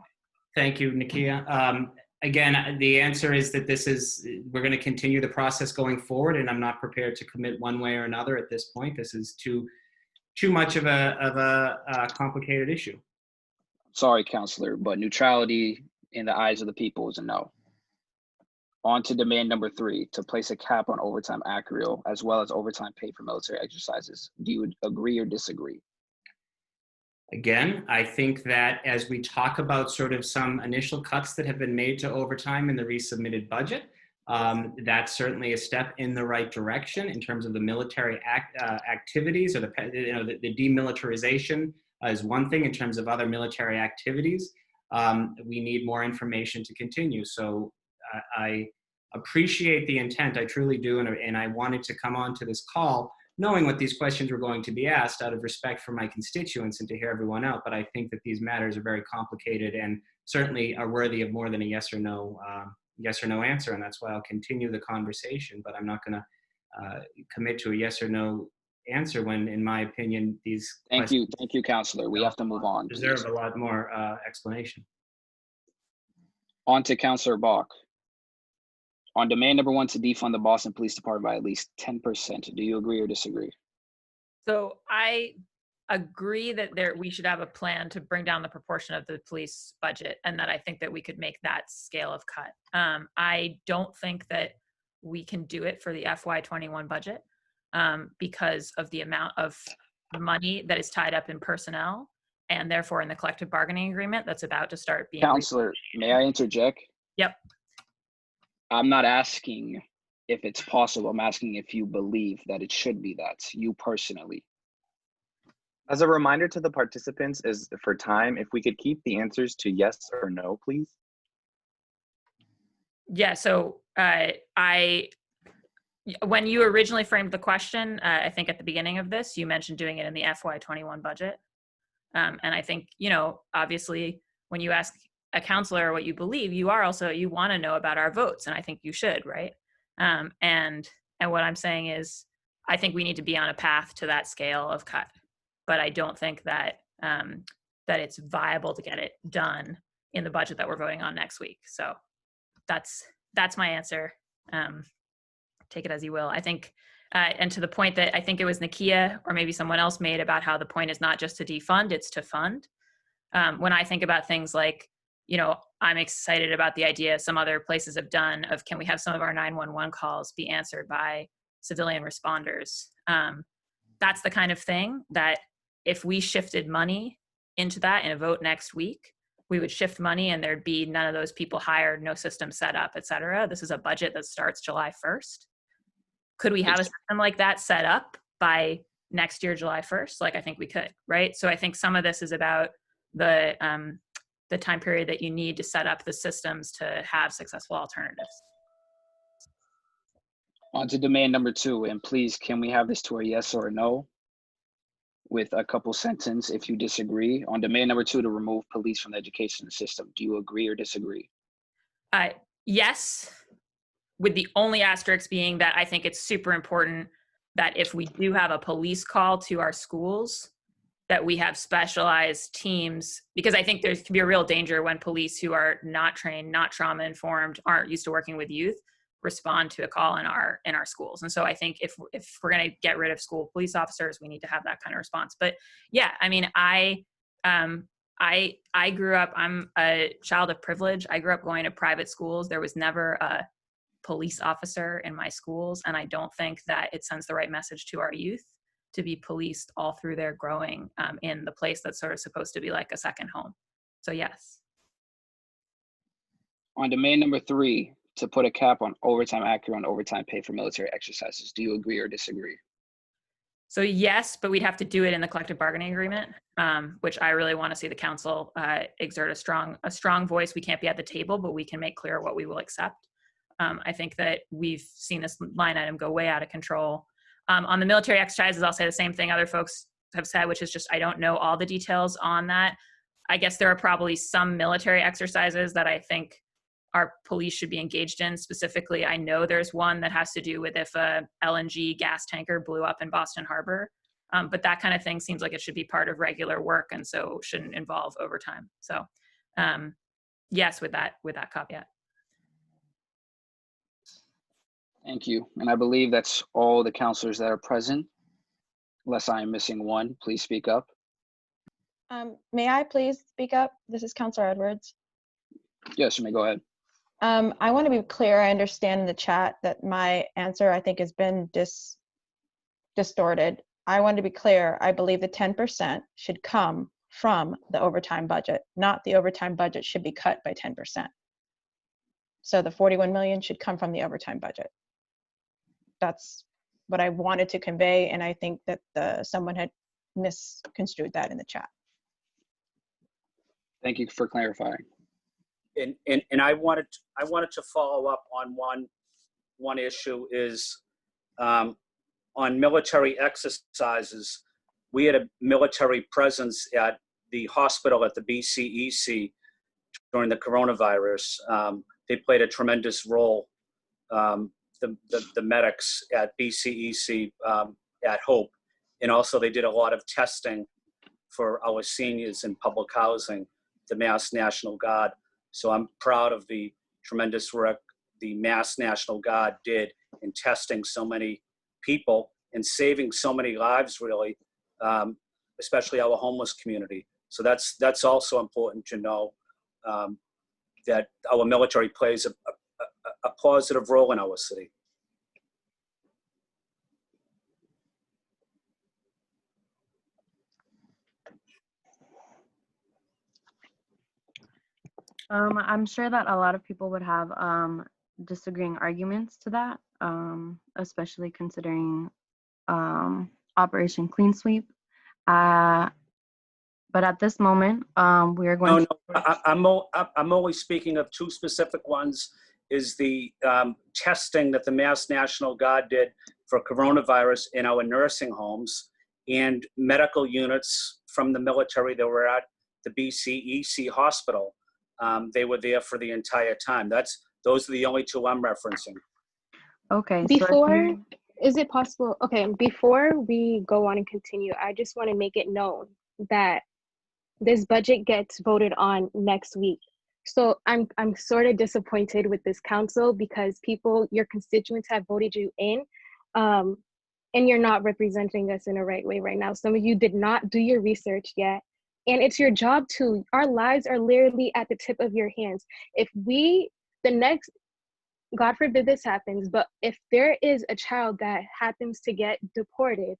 Thank you, Nikia. Again, the answer is that we're going to continue the process going forward, and I'm not prepared to commit one way or another at this point. This is too much of a complicated issue. Sorry, Councilor, but neutrality in the eyes of the people is a no. On to demand number 3, to place a cap on overtime accrual as well as overtime pay for military exercises. Do you agree or disagree? Again, I think that as we talk about sort of some initial cuts that have been made to overtime in the resubmitted budget, that's certainly a step in the right direction in terms of the military activities, or the demilitarization is one thing. In terms of other military activities, we need more information to continue. So I appreciate the intent, I truly do, and I wanted to come on to this call knowing what these questions were going to be asked out of respect for my constituents and to hear everyone out. But I think that these matters are very complicated and certainly are worthy of more than a yes or no answer, and that's why I'll continue the conversation. But I'm not going to commit to a yes or no answer when, in my opinion, these Thank you, Councilor. We have to move on. Deserve a lot more explanation. On to Councilor Bach. On demand number 1, to defund the Boston Police Department by at least 10%. Do you agree or disagree? So I agree that we should have a plan to bring down the proportion of the police budget, and that I think that we could make that scale of cut. I don't think that we can do it for the FY21 budget because of the amount of money that is tied up in personnel, and therefore in the collective bargaining agreement that's about to start being. Councilor, may I interject? Yep. I'm not asking if it's possible. I'm asking if you believe that it should be that, you personally. As a reminder to the participants is for time, if we could keep the answers to yes or no, please. Yeah, so when you originally framed the question, I think at the beginning of this, you mentioned doing it in the FY21 budget. And I think, obviously when you ask a counselor what you believe, you want to know about our votes, and I think you should, right? And what I'm saying is, I think we need to be on a path to that scale of cut, but I don't think that that it's viable to get it done in the budget that we're voting on next week. So that's my answer. Take it as you will. I think, and to the point that I think it was Nakia or maybe someone else made about how the point is not just to defund, it's to fund. When I think about things like, I'm excited about the idea some other places have done of, can we have some of our 911 calls be answered by civilian responders? That's the kind of thing that if we shifted money into that in a vote next week, we would shift money and there'd be none of those people hired, no system set up, et cetera. This is a budget that starts July 1st. Could we have a system like that set up by next year, July 1st? Like, I think we could, right? So I think some of this is about the time period that you need to set up the systems to have successful alternatives. On to demand number 2, and please, can we have this to a yes or a no with a couple sentences if you disagree? On demand number 2, to remove police from the education system, do you agree or disagree? Yes, with the only asterisk being that I think it's super important that if we do have a police call to our schools, that we have specialized teams, because I think there can be a real danger when police who are not trained, not trauma informed, aren't used to working with youth, respond to a call in our schools. And so I think if we're going to get rid of school police officers, we need to have that kind of response. But yeah, I mean, I grew up, I'm a child of privilege. I grew up going to private schools. There was never a police officer in my schools. And I don't think that it sends the right message to our youth to be policed all through their growing in the place that's sort of supposed to be like a second home. So yes. On demand number 3, to put a cap on overtime accrued on overtime pay for military exercises, do you agree or disagree? So yes, but we'd have to do it in the collective bargaining agreement, which I really want to see the council exert a strong voice. We can't be at the table, but we can make clear what we will accept. I think that we've seen this line item go way out of control. On the military exercises, I'll say the same thing other folks have said, which is just I don't know all the details on that. I guess there are probably some military exercises that I think our police should be engaged in. Specifically, I know there's one that has to do with if a LNG gas tanker blew up in Boston Harbor. But that kind of thing seems like it should be part of regular work and so shouldn't involve overtime. So yes, with that caveat. Thank you. And I believe that's all the counselors that are present. Unless I am missing one, please speak up. May I please speak up? This is Councilor Edwards. Yes, you may go ahead. I want to be clear. I understand in the chat that my answer, I think, has been distorted. I want to be clear. I believe the 10% should come from the overtime budget, not the overtime budget should be cut by 10%. So the 41 million should come from the overtime budget. That's what I wanted to convey, and I think that someone had misconstrued that in the chat. Thank you for clarifying. And I wanted to follow up on one issue is on military exercises. We had a military presence at the hospital at the BCEC during the coronavirus. They played a tremendous role. The medics at BCEC at Hope, and also they did a lot of testing for our seniors in public housing, the Mass National Guard. So I'm proud of the tremendous work the Mass National Guard did in testing so many people and saving so many lives, really, especially our homeless community. So that's also important to know, that our military plays a positive role in our city. I'm sure that a lot of people would have disagreeing arguments to that, especially considering Operation Clean Sweep. But at this moment, we are going I'm only speaking of two specific ones, is the testing that the Mass National Guard did for coronavirus in our nursing homes and medical units from the military that were at the BCEC hospital. They were there for the entire time. Those are the only two I'm referencing. Okay. Before, is it possible? Okay, before we go on and continue, I just want to make it known that this budget gets voted on next week. So I'm sort of disappointed with this council because people, your constituents have voted you in, and you're not representing us in the right way right now. Some of you did not do your research yet. And it's your job to. Our lives are literally at the tip of your hands. If we, the next, God forbid this happens, but if there is a child that happens to get deported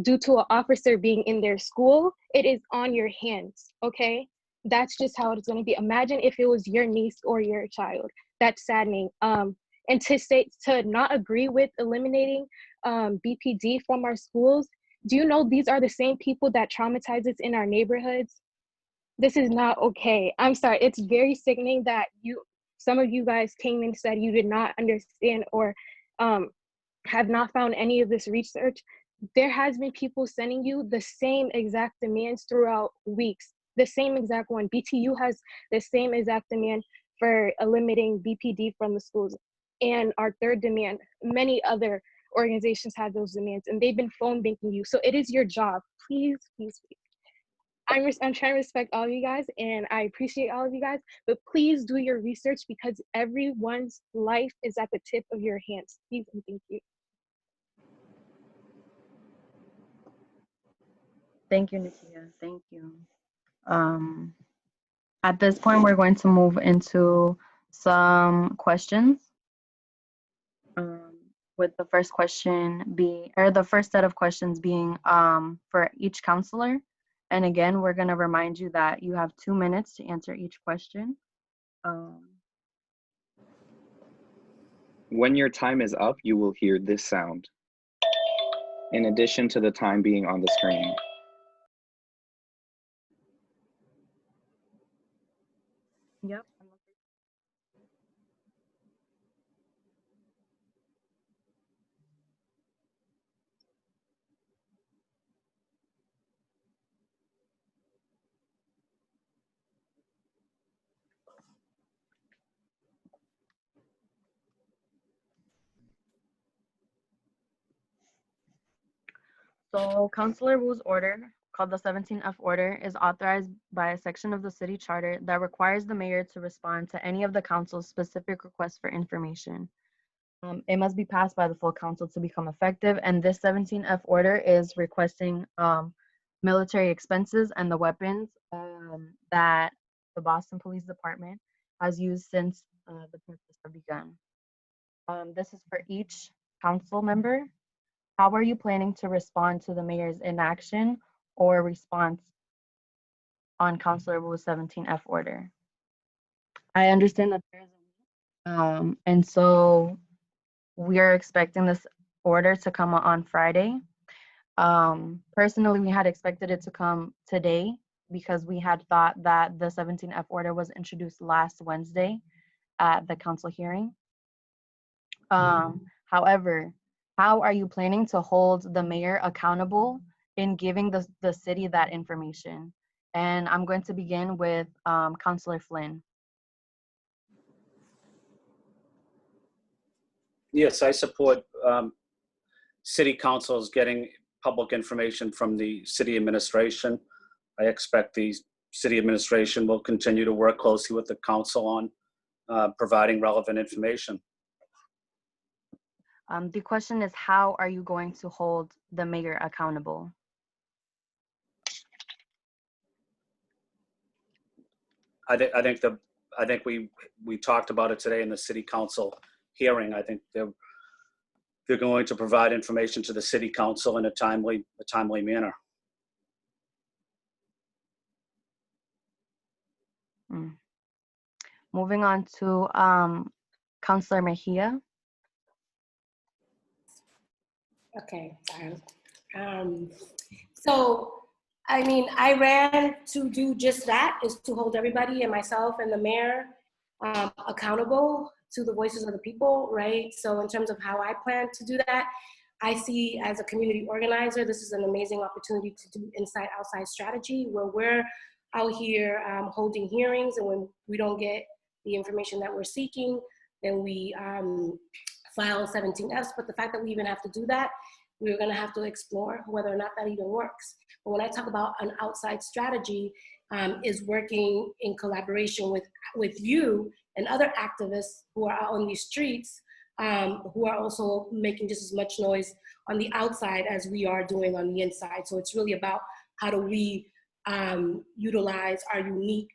due to an officer being in their school, it is on your hands, okay? That's just how it's gonna be. Imagine if it was your niece or your child. That's saddening. And to not agree with eliminating BPD from our schools, do you know these are the same people that traumatize us in our neighborhoods? This is not okay. I'm sorry, it's very sickening that some of you guys came and said you did not understand or have not found any of this research. There has been people sending you the same exact demands throughout weeks, the same exact one. BTU has the same exact demand for eliminating BPD from the schools. And our third demand, many other organizations have those demands, and they've been phone banking you. So it is your job. Please, please, please. I'm trying to respect all of you guys, and I appreciate all of you guys, but please do your research because everyone's life is at the tip of your hands. Please and thank you. Thank you, Nikia. Thank you. At this point, we're going to move into some questions. With the first question the first set of questions being for each counselor. And again, we're going to remind you that you have 2 minutes to answer each question. When your time is up, you will hear this sound, in addition to the time being on the screen. Yep. So Councilor Wu's order, called the 17F order, is authorized by a section of the city charter that requires the mayor to respond to any of the council's specific requests for information. It must be passed by the full council to become effective, and this 17F order is requesting military expenses and the weapons that the Boston Police Department has used since the protests have begun. This is for each council member. How are you planning to respond to the mayor's inaction or response on Councilor Wu's 17F order? I understand that there is a and so we are expecting this order to come on Friday. Personally, we had expected it to come today because we had thought that the 17F order was introduced last Wednesday at the council hearing. However, how are you planning to hold the mayor accountable in giving the city that information? And I'm going to begin with Councilor Flynn. Yes, I support city councils getting public information from the city administration. I expect the city administration will continue to work closely with the council on providing relevant information. The question is, how are you going to hold the mayor accountable? I think we talked about it today in the city council hearing. I think they're going to provide information to the city council in a timely manner. Moving on to Councilor Mejia. Okay. So, I mean, I ran to do just that, is to hold everybody and myself and the mayor accountable to the voices of the people, right? So in terms of how I plan to do that, I see as a community organizer, this is an amazing opportunity to do inside-outside strategy where we're out here holding hearings, and when we don't get the information that we're seeking, then we file 17Fs. But the fact that we even have to do that we're going to have to explore whether or not that even works. But when I talk about an outside strategy, is working in collaboration with you and other activists who are out on these streets, who are also making just as much noise on the outside as we are doing on the inside. So it's really about how do we utilize our unique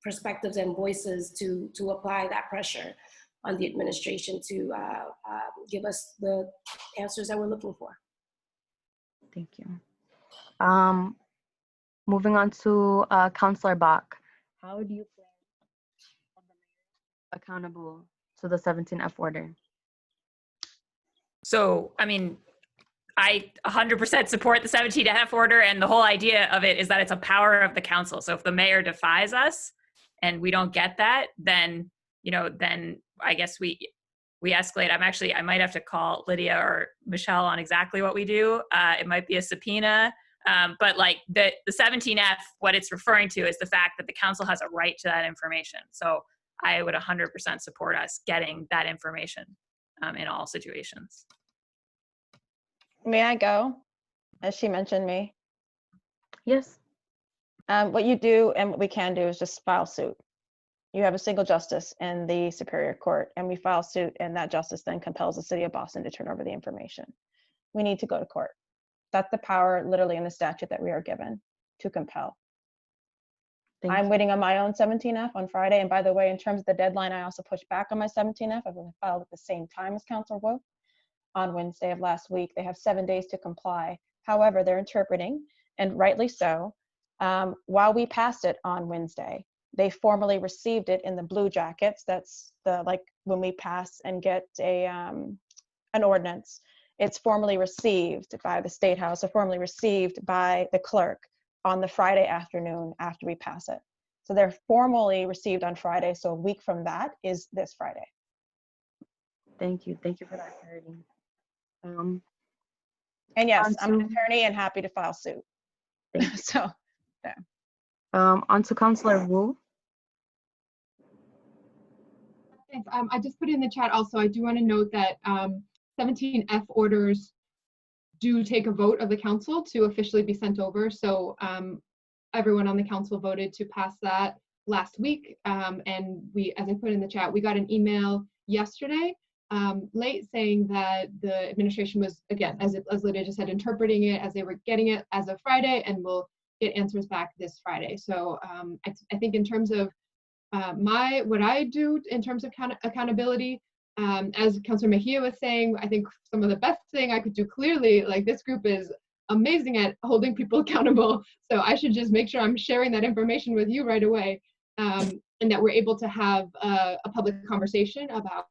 perspectives and voices to apply that pressure on the administration to give us the answers that we're looking for. Thank you. Moving on to Councilor Bach. How do you plan to hold the mayor accountable to the 17F order? So, I mean, I 100% support the 17F order, and the whole idea of it is that it's a power of the council. So if the mayor defies us and we don't get that, then, you know, then I guess we escalate. I might have to call Lydia or Michelle on exactly what we do. It might be a subpoena. But like the 17F, what it's referring to is the fact that the council has a right to that information. So I would 100% support us getting that information in all situations. May I go? As she mentioned me. Yes. What you do and what we can do is just file suit. You have a single justice in the Superior Court, and we file suit, and that justice then compels the city of Boston to turn over the information. We need to go to court. That's the power literally in the statute that we are given to compel. I'm waiting on my own 17F on Friday. And by the way, in terms of the deadline, I also pushed back on my 17F. I've only filed at the same time as Councilor Wu on Wednesday of last week. They have 7 days to comply. However, they're interpreting, and rightly so, while we passed it on Wednesday, they formally received it in the blue jackets. That's the, like when we pass and get an ordinance, it's formally received by the State House, or formally received by the clerk on the Friday afternoon after we pass it. So they're formally received on Friday. So a week from that is this Friday. Thank you. Thank you for that clarity. And yes, I'm an attorney and happy to file suit. So, yeah. On to Councilor Wu. Thanks. I just put in the chat also, I do want to note that 17F orders do take a vote of the council to officially be sent over. So everyone on the council voted to pass that last week. And we, as I put in the chat, we got an email yesterday late saying that the administration was, again, as Lydia just said, interpreting it as they were getting it as of Friday, and will get answers back this Friday. So I think in terms of what I do in terms of accountability, as Councilor Mejia was saying, I think some of the best thing I could do clearly, like this group is amazing at holding people accountable. So I should just make sure I'm sharing that information with you right away, and that we're able to have a public conversation about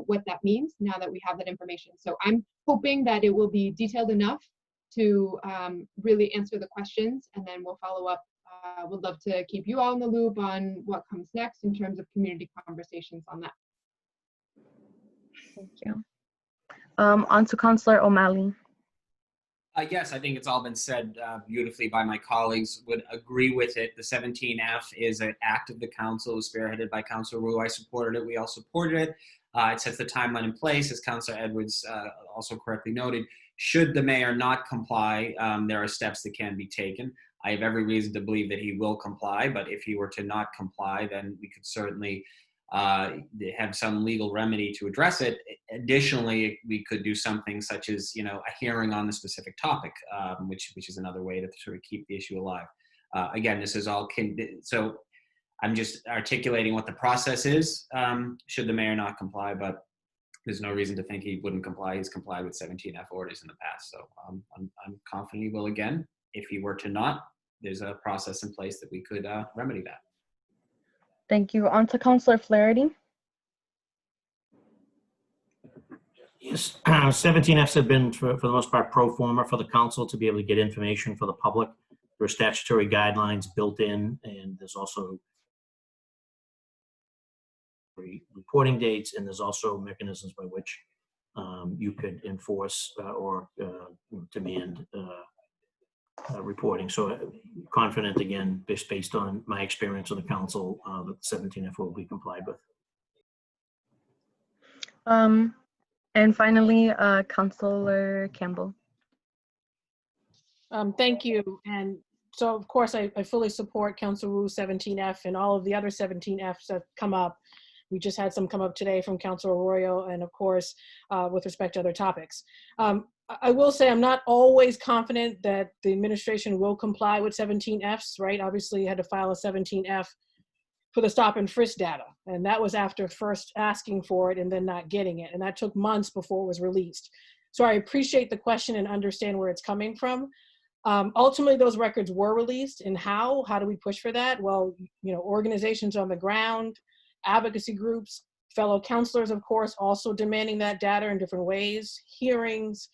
what that means now that we have that information. So I'm hoping that it will be detailed enough to really answer the questions, and then we'll follow up. Would love to keep you all in the loop on what comes next in terms of community conversations on that. Thank you. On to Councilor O'Malley. Yes, I think it's all been said beautifully by my colleagues. Would agree with it. The 17F is an act of the council, spearheaded by Councilor Wu. I supported it. We all supported it. It sets the timeline in place, as Councilor Edwards also correctly noted. Should the mayor not comply, there are steps that can be taken. I have every reason to believe that he will comply, but if he were to not comply, then we could certainly have some legal remedy to address it. Additionally, we could do something such as, a hearing on the specific topic, which is another way to sort of keep the issue alive. Again, this is all, so I'm just articulating what the process is, should the mayor not comply, but there's no reason to think he wouldn't comply. He's complied with 17F orders in the past. So I'm confident he will again. If he were to not, there's a process in place that we could remedy that. Thank you. On to Councilor Flaherty. Yes, 17Fs have been, for the most part, pro forma for the council to be able to get information for the public. There are statutory guidelines built in, and there's also reporting dates, and there's also mechanisms by which you could enforce or demand reporting. So confident, again, based on my experience with the council, that the 17F will be complied with. And finally, Councilor Campbell. Thank you. And so, of course, I fully support Council Rule 17F and all of the other 17Fs that come up. We just had some come up today from Councilor Arroyo, and of course, with respect to other topics. I will say I'm not always confident that the administration will comply with 17Fs, right? Obviously, you had to file a 17F for the stop and frisk data. And that was after first asking for it and then not getting it. And that took months before it was released. So I appreciate the question and understand where it's coming from. Ultimately, those records were released, and how do we push for that? Well, you know, organizations on the ground, advocacy groups, fellow counselors, of course, also demanding that data in different ways, hearings,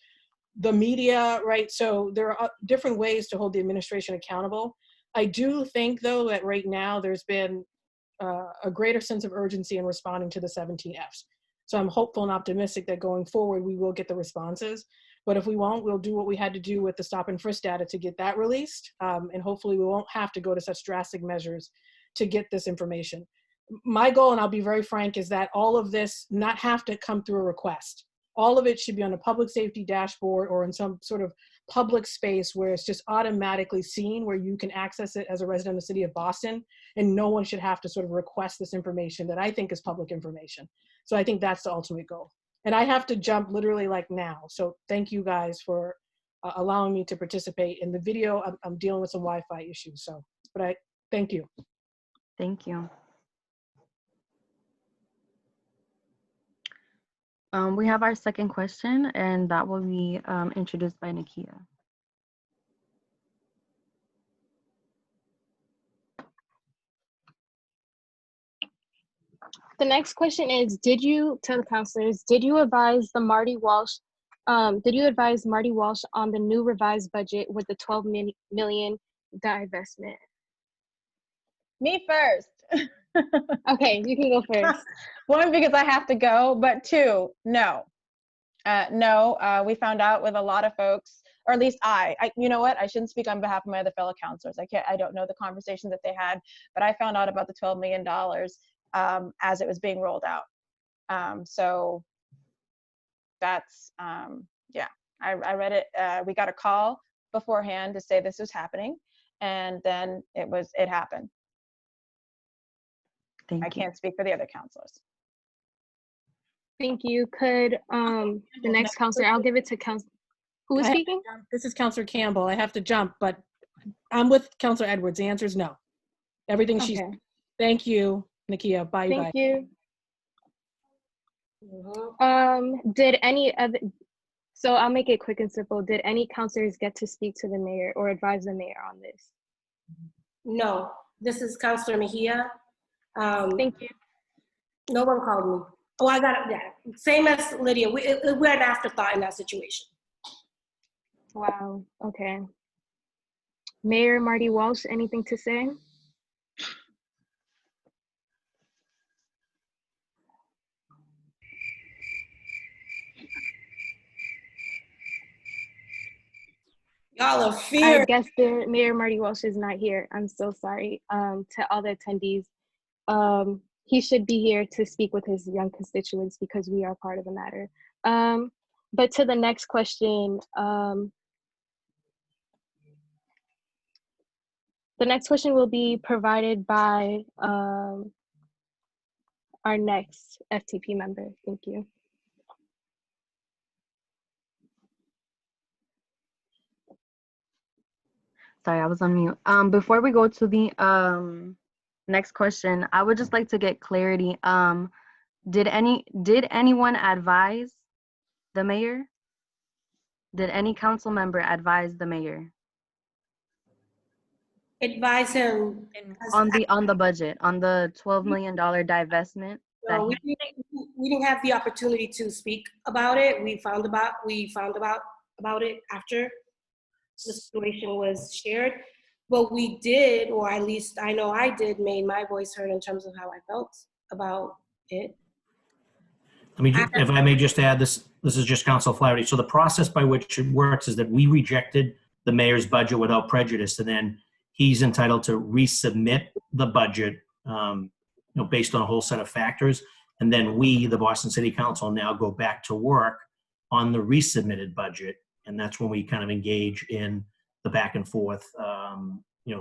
the media, right? So there are different ways to hold the administration accountable. I do think, though, that right now there's been a greater sense of urgency in responding to the 17Fs. So I'm hopeful and optimistic that going forward, we will get the responses. But if we won't, we'll do what we had to do with the stop and frisk data to get that released. And hopefully we won't have to go to such drastic measures to get this information. My goal, and I'll be very frank, is that all of this not have to come through a request. All of it should be on a public safety dashboard or in some sort of public space where it's just automatically seen, where you can access it as a resident of the city of Boston, and no one should have to sort of request this information that I think is public information. So I think that's the ultimate goal. And I have to jump literally like now. So thank you guys for allowing me to participate in the video. I'm dealing with some Wi-Fi issues. So, but thank you. Thank you. We have our second question, and that will be introduced by Mejia. The next question is, tell the counselors, did you advise Marty Walsh on the new revised budget with the 12 million divestment? Me first. Okay, you can go first. One, because I have to go, but two, no. We found out with a lot of folks, or at least I you know what, I shouldn't speak on behalf of my other fellow counselors. I don't know the conversation that they had, but I found out about the $12 million as it was being rolled out. So that's, yeah, I read it. We got a call beforehand to say this was happening, and then it happened. I can't speak for the other counselors. Thank you. Could the next counselor, I'll give it to Counselor. Who is speaking? This is Counselor Campbell. I have to jump, but I'm with Counselor Edwards. The answer is no. Everything she's. Thank you, Nakia. Bye. Thank you. Did any other? So I'll make it quick and simple. Did any counselors get to speak to the mayor or advise the mayor on this? No. This is Councilor Mejia. Thank you. No one called me. Oh, I got it. Yeah. Same as Lydia. We're an afterthought in that situation. Wow. Okay. Mayor Marty Walsh, anything to say? Y'all are fear. I guess the Mayor Marty Walsh is not here. I'm so sorry. To all the attendees. He should be here to speak with his young constituents because we are part of the matter. But to the next question, the next question will be provided by our next FTP member. Thank you. Sorry, I was on mute. Before we go to the next question, I would just like to get clarity. Did anyone advise the mayor? Did any council member advise the mayor? Advise him on the budget, on the $12 million divestment. No, we didn't have the opportunity to speak about it. We found about it after the situation was shared. But we did, or at least I know I did, made my voice heard in terms of how I felt about it. I mean, if I may just add, this is just Councilor Flaherty. So the process by which it works is that we rejected the mayor's budget without prejudice, and then he's entitled to resubmit the budget, based on a whole set of factors. And then we, the Boston City Council, now go back to work on the resubmitted budget. And that's when we kind of engage in the back and forth,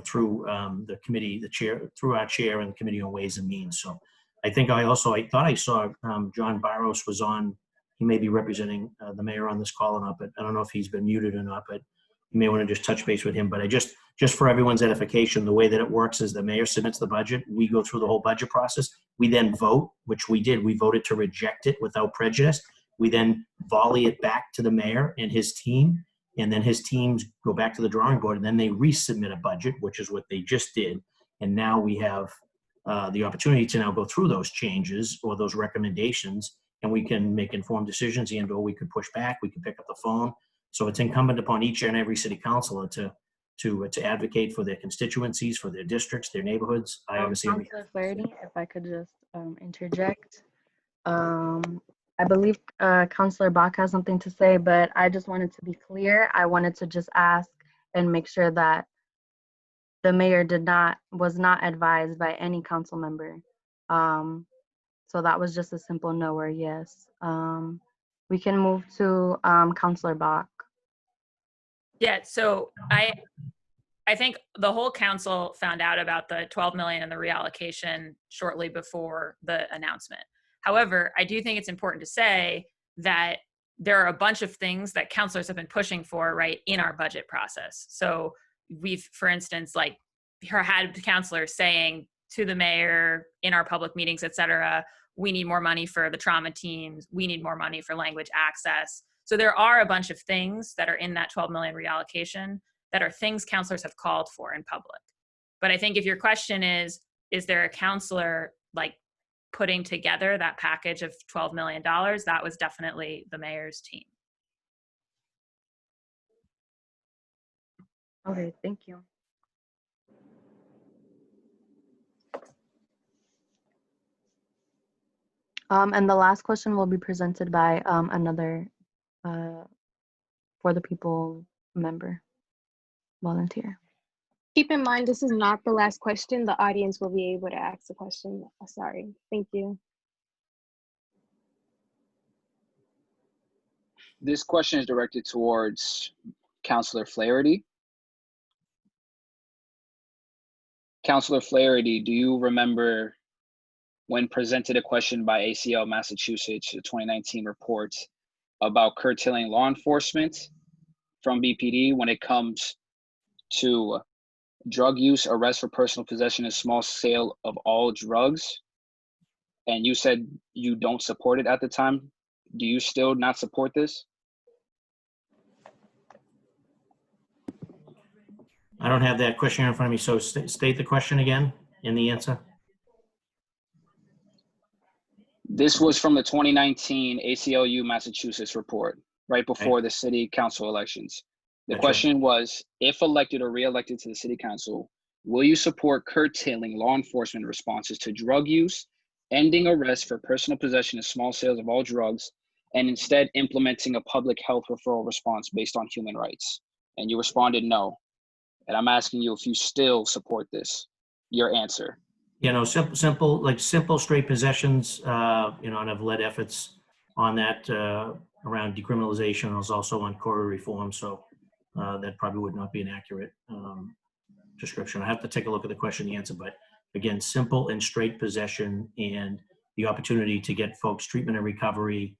through the committee, the chair, through our chair and the Committee on Ways and Means. So I thought I saw John Barros was on. He may be representing the mayor on this call or not, but I don't know if he's been muted or not, but you may want to just touch base with him. But I just for everyone's edification, the way that it works is the mayor submits the budget. We go through the whole budget process. We then vote, which we did. We voted to reject it without prejudice. We then volley it back to the mayor and his team, and then his teams go back to the drawing board, and then they resubmit a budget, which is what they just did. And now we have the opportunity to now go through those changes or those recommendations, and we can make informed decisions, and or we could push back, we could pick up the phone. So it's incumbent upon each and every city councilor to advocate for their constituencies, for their districts, their neighborhoods. Councilor Flaherty, if I could just interject. I believe Councilor Bach has something to say, but I just wanted to be clear. I wanted to just ask and make sure that the mayor was not advised by any council member. So that was just a simple no or yes. We can move to Councilor Bach. Yeah, so I think the whole council found out about the 12 million and the reallocation shortly before the announcement. However, I do think it's important to say that there are a bunch of things that councilors have been pushing for, right, in our budget process. So we've, for instance, like had councilors saying to the mayor in our public meetings, et cetera, we need more money for the trauma teams. We need more money for language access. So there are a bunch of things that are in that 12 million reallocation that are things councilors have called for in public. But I think if your question is there a councilor like putting together that package of $12 million, that was definitely the mayor's team. Okay, thank you. And the last question will be presented by another For the People member, volunteer. Keep in mind, this is not the last question. The audience will be able to ask the question. Sorry. Thank you. This question is directed towards Councilor Flaherty. Councilor Flaherty, do you remember when presented a question by ACL Massachusetts, the 2019 report about curtailing law enforcement from BPD when it comes to drug use, arrest for personal possession, and small sale of all drugs? And you said you don't support it at the time. Do you still not support this? I don't have that question in front of me, so state the question again in the answer. This was from the 2019 ACLU Massachusetts report, right before the city council elections. The question was, if elected or re-elected to the city council, will you support curtailing law enforcement responses to drug use, ending arrests for personal possession and small sales of all drugs, and instead implementing a public health referral response based on human rights? And you responded no. And I'm asking you if you still support this, your answer. You know, simple straight possessions, and I've led efforts on that around decriminalization. I was also on Corey reform, so that probably would not be an accurate description. I have to take a look at the question, the answer, but again, simple and straight possession and the opportunity to get folks treatment and recovery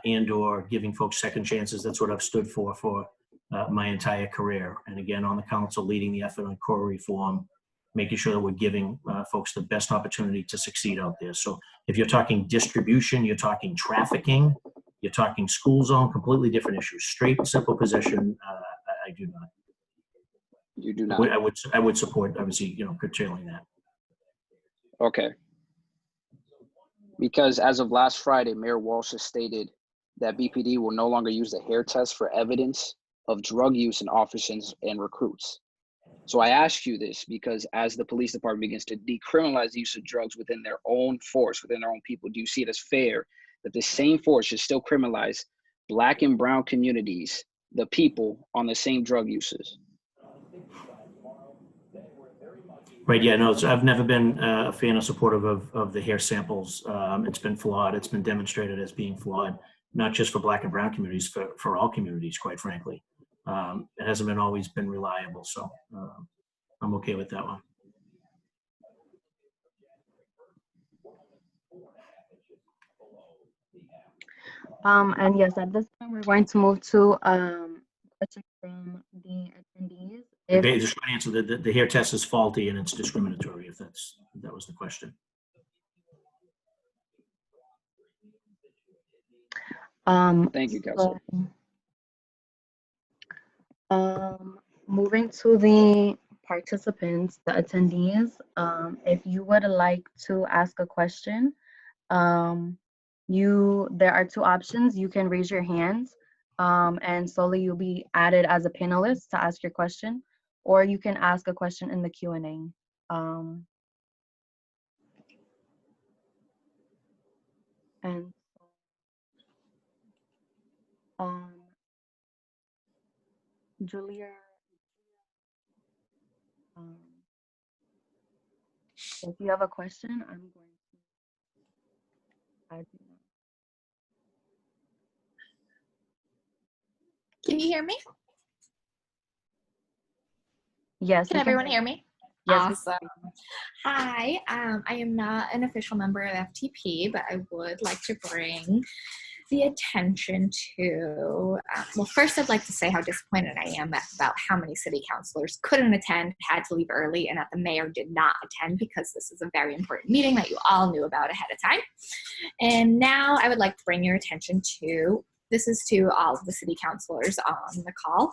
and or giving folks second chances. That's what I've stood for my entire career. And again, on the council, leading the effort on core reform, making sure that we're giving folks the best opportunity to succeed out there. So if you're talking distribution, you're talking trafficking, you're talking school zone, completely different issues. Straight, simple possession, I do not. You do not? I would support, obviously, curtailing that. Okay. Because as of last Friday, Mayor Walsh has stated that BPD will no longer use the hair test for evidence of drug use in officers and recruits. So I ask you this because as the police department begins to decriminalize the use of drugs within their own force, within their own people, do you see it as fair that the same force should still criminalize Black and brown communities, the people, on the same drug uses? Right, yeah, no, I've never been a fan or supportive of the hair samples. It's been flawed. It's been demonstrated as being flawed, not just for Black and brown communities, for all communities, quite frankly. It hasn't always been reliable, so I'm okay with that one. And yes, at this time, we're going to move to a check from the attendees. The short answer, the hair test is faulty and it's discriminatory, if that was the question. Thank you, Councilor. Moving to the participants, the attendees, if you would like to ask a question, there are two options. You can raise your hand, and slowly you'll be added as a panelist to ask your question, or you can ask a question in the Q&A. Julia, if you have a question, I'm going to add you. Can you hear me? Yes. Can everyone hear me? Yes. Awesome. Hi, I am not an official member of FTP, but I would like to bring the attention to, well, first I'd like to say how disappointed I am about how many city councilors couldn't attend, had to leave early, and that the mayor did not attend because this is a very important meeting that you all knew about ahead of time. And now I would like to bring your attention to, this is to all of the city councilors on the call.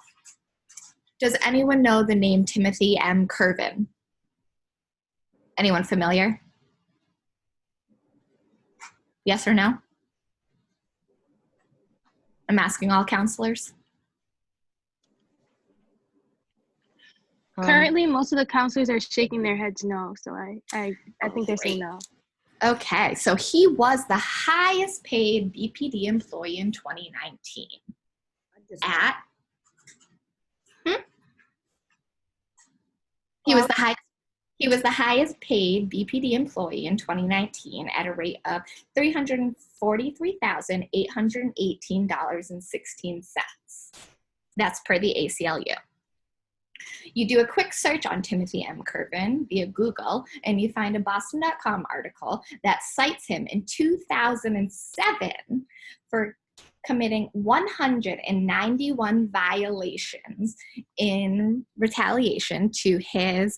Does anyone know the name Timothy M. Kervin? Anyone familiar? Yes or no? I'm asking all counselors. Currently, most of the counselors are shaking their heads no, so I think they're saying no. Okay, so he was the highest paid BPD employee in 2019 at, he was the highest paid BPD employee in 2019 at a rate of $343,818.16. That's per the ACLU. You do a quick search on Timothy M. Kervin via Google, and you find a Boston.com article that cites him in 2007 for committing 191 violations in retaliation to his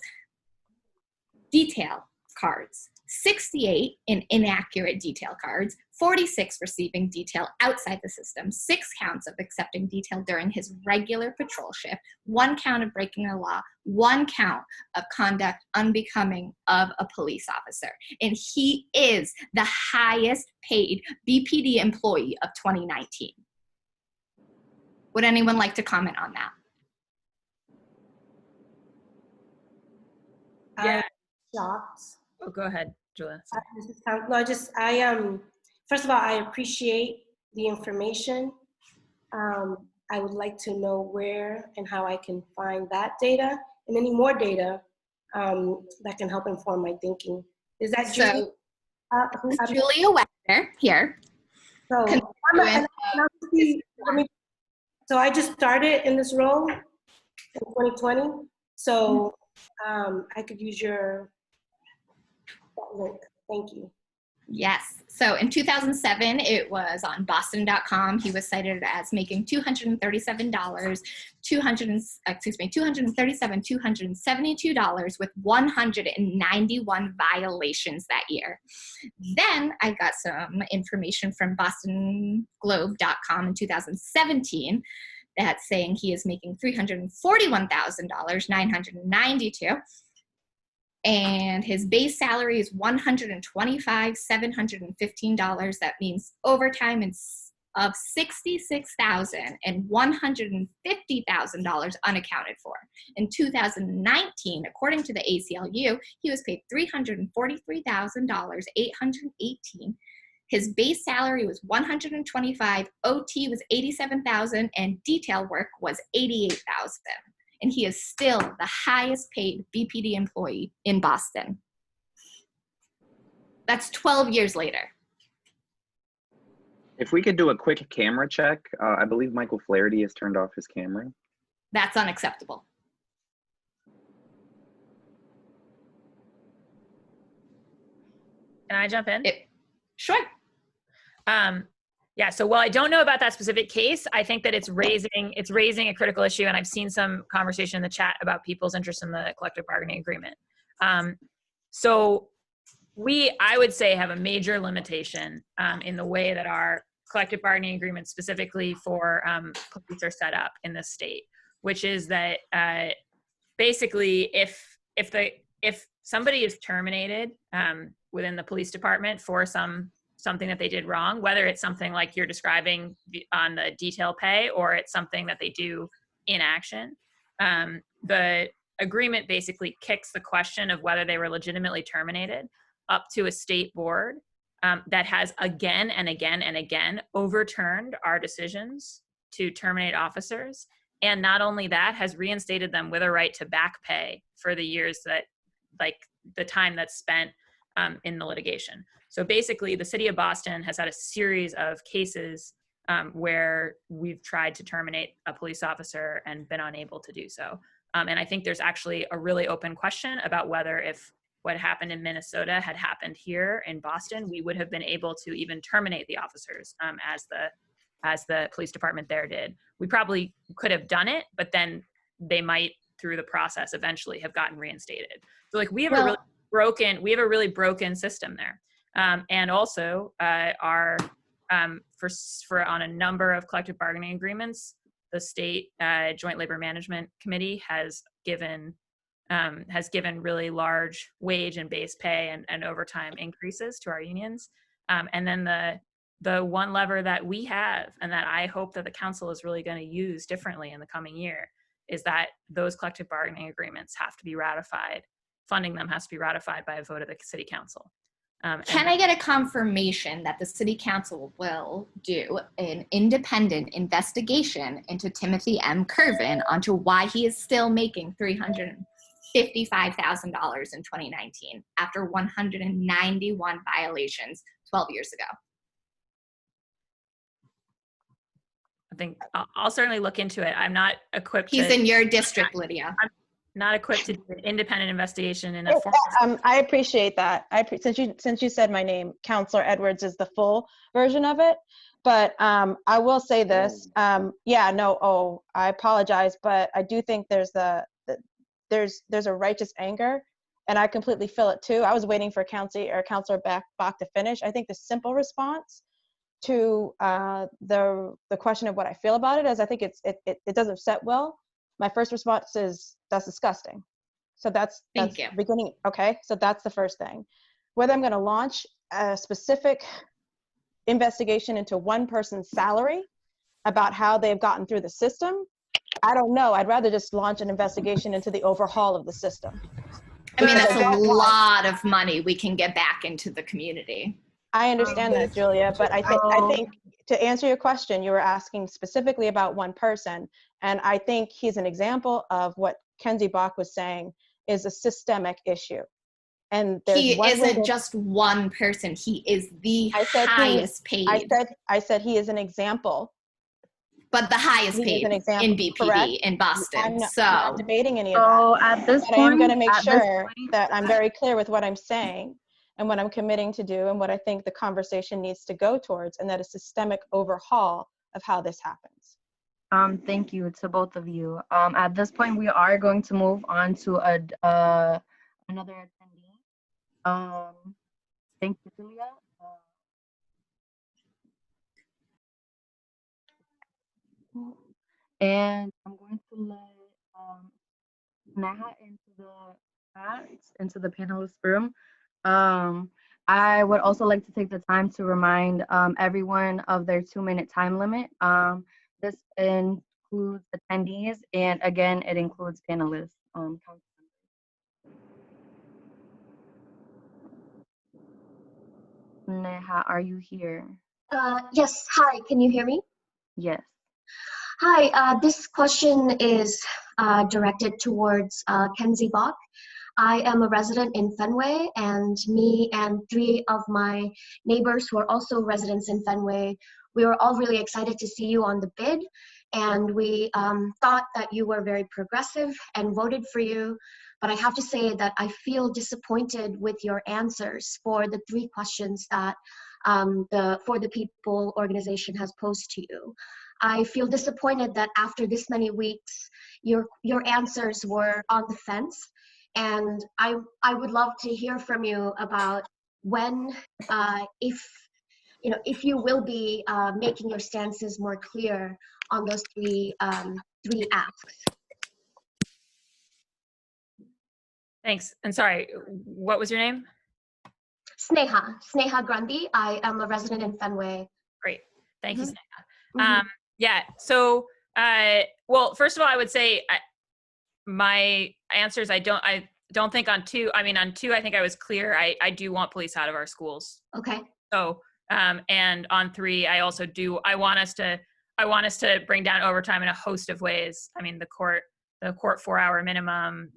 detail cards, 68 in inaccurate detail cards, 46 receiving detail outside the system, 6 counts of accepting detail during his regular patrol shift, 1 count of breaking a law, 1 count of conduct unbecoming of a police officer. And he is the highest paid BPD employee of 2019. Would anyone like to comment on that? Yeah. Shocked. Oh, go ahead, Julia. First of all, I appreciate the information. I would like to know where and how I can find that data and any more data that can help inform my thinking. Is that Julia? Julia Webster here. So I just started in this role in 2020. So I could use your link. Thank you. Yes. So in 2007, it was on Boston.com. He was cited as making $272 with 191 violations that year. Then I got some information from BostonGlobe.com in 2017 that's saying he is making $341,992. And his base salary is $125,715. That means overtime of $66,000 and $150,000 unaccounted for. In 2019, according to the ACLU, he was paid $343,818. His base salary was $125,000, OT was $87,000, and detail work was $88,000. and he is still the highest paid BPD employee in Boston. That's 12 years later. If we could do a quick camera check, I believe Michael Flaherty has turned off his camera. That's unacceptable. Can I jump in? Sure. Yeah, so while I don't know about that specific case, I think that it's raising a critical issue, and I've seen some conversation in the chat about people's interest in the collective bargaining agreement. So I would say, have a major limitation in the way that our collective bargaining agreements specifically for police are set up in this state, which is that basically if somebody is terminated within the police department for something that they did wrong, whether it's something like you're describing on the detail pay or it's something that they do in action, the agreement basically kicks the question of whether they were legitimately terminated up to a state board that has again and again and again overturned our decisions to terminate officers. And not only that, has reinstated them with a right to back pay for the years that, like the time that's spent in the litigation. So basically the city of Boston has had a series of cases where we've tried to terminate a police officer and been unable to do so. And I think there's actually a really open question about whether if what happened in Minnesota had happened here in Boston, we would have been able to even terminate the officers as the police department there did. We probably could have done it, but then they might, through the process, eventually have gotten reinstated. So like we have a really broken system there. And also for on a number of collective bargaining agreements, the state Joint Labor Management Committee has given really large wage and base pay and overtime increases to our unions. And then the one lever that we have, and that I hope that the council is really going to use differently in the coming year, is that those collective bargaining agreements have to be ratified. Funding them has to be ratified by a vote of the city council. Can I get a confirmation that the city council will do an independent investigation into Timothy M. Curvin onto why he is still making $355,000 in 2019 after 191 violations 12 years ago? I think I'll certainly look into it. I'm not equipped. He's in your district, Lydia. I'm not equipped to do an independent investigation in a I appreciate that. Since you said my name, Councilor Edwards is the full version of it. But I will say this. I apologize, but I do think there's a righteous anger, and I completely feel it too. I was waiting for Councilor Bach to finish. I think the simple response to the question of what I feel about it is I think it doesn't set well. My first response is that's disgusting. So that's the beginning. Okay, so that's the first thing. Whether I'm going to launch a specific investigation into one person's salary about how they've gotten through the system, I don't know. I'd rather just launch an investigation into the overhaul of the system. I mean, that's a lot of money we can get back into the community. I understand that, Julia, but I think to answer your question, you were asking specifically about one person, and I think he's an example of what Kenzie Bach was saying is a systemic issue. And he isn't just one person; he is the highest paid. I said he is an example, but the highest paid in BPD correct? In Boston. I'm not debating any of that. At this but point, I am going to make sure that I'm very clear with what I'm saying and what I'm committing to do and what I think the conversation needs to go towards, and that a systemic overhaul of how this happens. Thank you to both of you. At this point, we are going to move on to another attendee. Thank you, Julia. And I'm going to let Neha into the panelist room. I would also like to take the time to remind everyone of their 2-minute time limit. This includes attendees, and again, it includes panelists. Neha, are you here? Yes, hi, can you hear me? Yes. Hi, this question is directed towards Kenzie Bach. I am a resident in Fenway, and me and 3 of my neighbors who are also residents in Fenway, we were all really excited to see you on the bid, and we thought that you were very progressive and voted for you. But I have to say that I feel disappointed with your answers for the 3 questions that the For the People organization has posed to you. I feel disappointed that after this many weeks, your answers were on the fence. And I would love to hear from you about when, if you will be making your stances more clear on those 3 asks. Thanks. And sorry, what was your name? Sneha Grundy. I am a resident in Fenway. Great. Thank you, Sneha. Yeah. So, well, first of all, I would say my answers, I don't think on 2, I mean, on 2, I think I was clear. I do want police out of our schools. Okay. So, and on 3, I also do, I want us to bring down overtime in a host of ways. I mean, the court 4-hour minimum,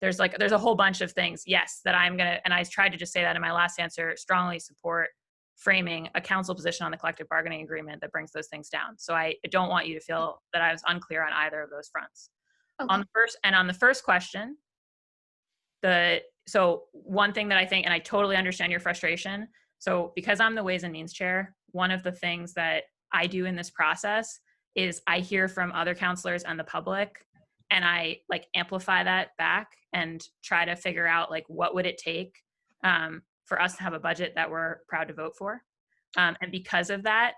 there's a whole bunch of things, yes, that I'm gonna, and I tried to just say that in my last answer, strongly support framing a council position on the collective bargaining agreement that brings those things down. So I don't want you to feel that I was unclear on either of those fronts. Okay. On the first question, so one thing that I think, and I totally understand your frustration. So because I'm the Ways and Means Chair, one of the things that I do in this process is I hear from other counselors and the public, and I amplify that back and try to figure out what would it take for us to have a budget that we're proud to vote for. And because of that,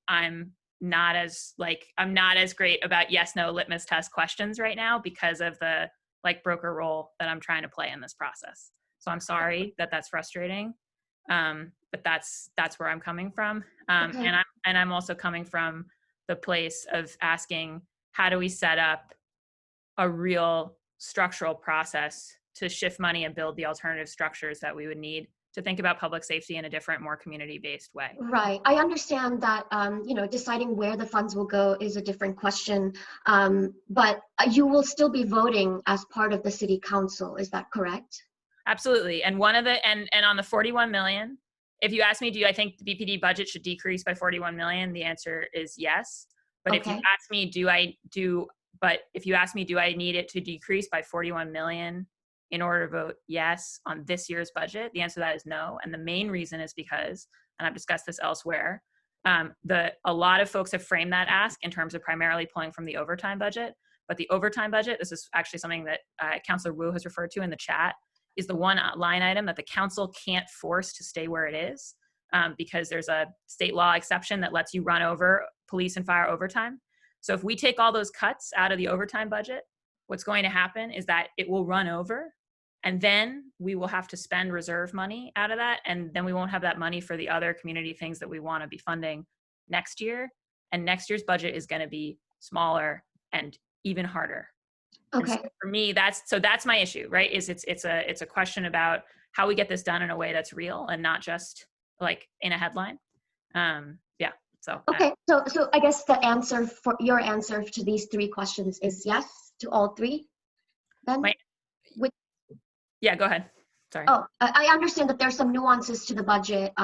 I'm not as great about yes, no litmus test questions right now because of the broker role that I'm trying to play in this process. So I'm sorry that that's frustrating. But that's where I'm coming from. Okay. And I'm also coming from the place of asking, how do we set up a real structural process to shift money and build the alternative structures that we would need to think about public safety in a different, more community-based way. Right. I understand that, deciding where the funds will go is a different question, but you will still be voting as part of the city council. Is that correct? Absolutely. And and on the 41 million, if you ask me, do I think the BPD budget should decrease by 41 million? The answer is yes. But okay. If you ask me, do I need it to decrease by 41 million in order to vote yes on this year's budget? The answer to that is no. And the main reason is because, and I've discussed this elsewhere, a lot of folks have framed that ask in terms of primarily pulling from the overtime budget. But the overtime budget, this is actually something that Councilor Wu has referred to in the chat, is the one line item that the council can't force to stay where it is because there's a state law exception that lets you run over police and fire overtime. So if we take all those cuts out of the overtime budget, what's going to happen is that it will run over, and then we will have to spend reserve money out of that, and then we won't have that money for the other community things that we want to be funding next year. And next year's budget is going to be smaller and even harder. Okay. So for me, that's my issue, right? Is it's a question about how we get this done in a way that's real and not just in a headline. Yeah. So okay. So I guess your answer to these 3 questions is yes to all 3. Then. Yeah. Go ahead. Sorry. Oh, I understand that there's some nuances to the budget,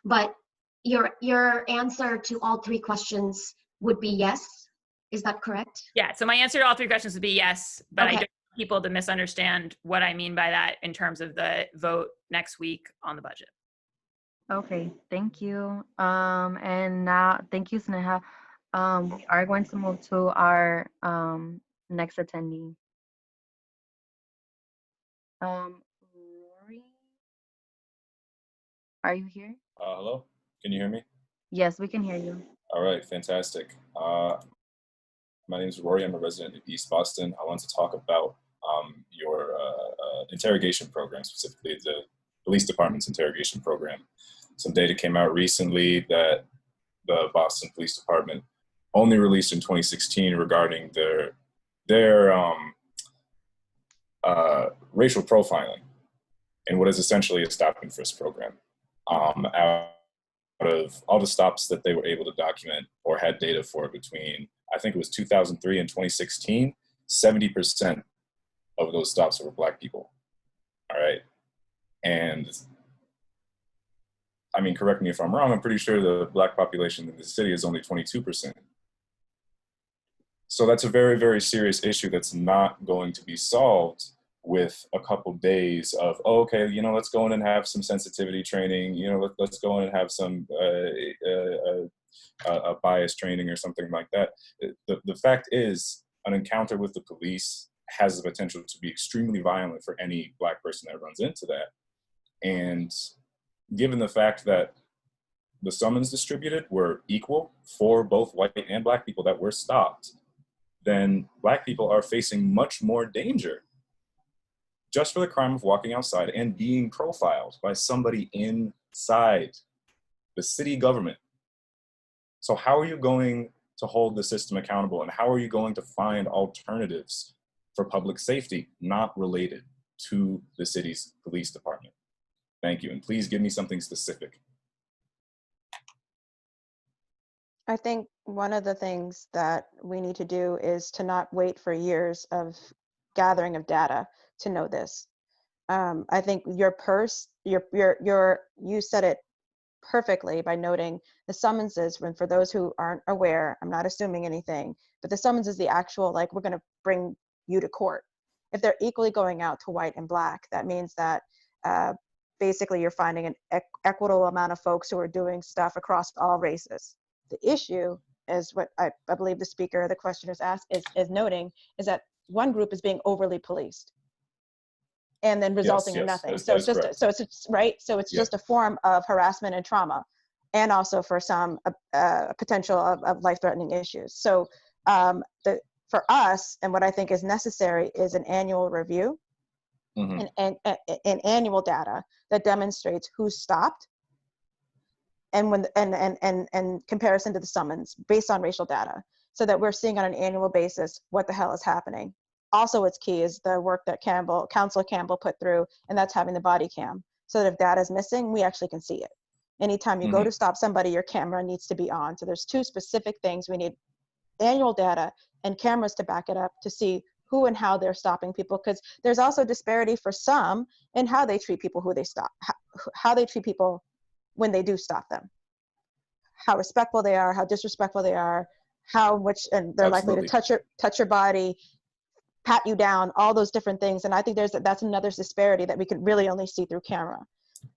but your answer to all 3 questions would be yes. Is that correct? Yeah, so my answer to all 3 questions would be yes, but okay. I don't want people to misunderstand what I mean by that in terms of the vote next week on the budget. Okay, thank you. And now, thank you, Sneha. We are going to move to our next attendee. Rory, are you here? Hello, can you hear me? Yes, we can hear you. All right, fantastic. My name is Rory. I'm a resident of East Boston. I want to talk about your interrogation program, specifically the police department's interrogation program. Some data came out recently that the Boston Police Department only released in 2016 regarding their racial profiling and what is essentially a stop and frisk program. Out of all the stops that they were able to document or had data for between I think it was 2003 and 2016, 70% of those stops were Black people. All right. And I mean, correct me if I'm wrong, I'm pretty sure the Black population in the city is only 22%. So that's a very, very serious issue that's not going to be solved with a couple days of, oh, okay, you know, let's go in and have some sensitivity training, you know, let's go in and have some bias training or something like that. The fact is, an encounter with the police has the potential to be extremely violent for any Black person that runs into that. And given the fact that the summons distributed were equal for both white and Black people that were stopped, then Black people are facing much more danger just for the crime of walking outside and being profiled by somebody inside the city government. So how are you going to hold the system accountable, and how are you going to find alternatives for public safety not related to the city's police department? Thank you, and please give me something specific. I think one of the things that we need to do is to not wait for years of gathering of data to know this. I think you said it perfectly by noting the summonses. When, for those who aren't aware, I'm not assuming anything, but the summons is the actual, like, we're going to bring you to court. If they're equally going out to white and Black, that means that basically you're finding an equitable amount of folks who are doing stuff across all races. The issue is what I believe the speaker, the questioners asked, is noting, is that one group is being overly policed and then resulting in nothing. So it's just, so it's right. So it's just a form of harassment and trauma, and also for some potential of life-threatening issues. So for us, and what I think is necessary is an annual review and annual data that demonstrates who stopped, and when and comparison to the summons based on racial data, so that we're seeing on an annual basis what the hell is happening. Also, what's key is the work that Councilor Campbell put through, and that's having the body cam, so that if data is missing, we actually can see it. Anytime you go to stop somebody, your camera needs to be on. So there's two specific things. We need annual data and cameras to back it up to see who and how they're stopping people, because there's also disparity for some in how they treat people who they stop, how they treat people when they do stop them, how respectful they are, how disrespectful they are, how much, and they're likely to touch your body, pat you down, all those different things. And I think that's another disparity that we could really only see through camera.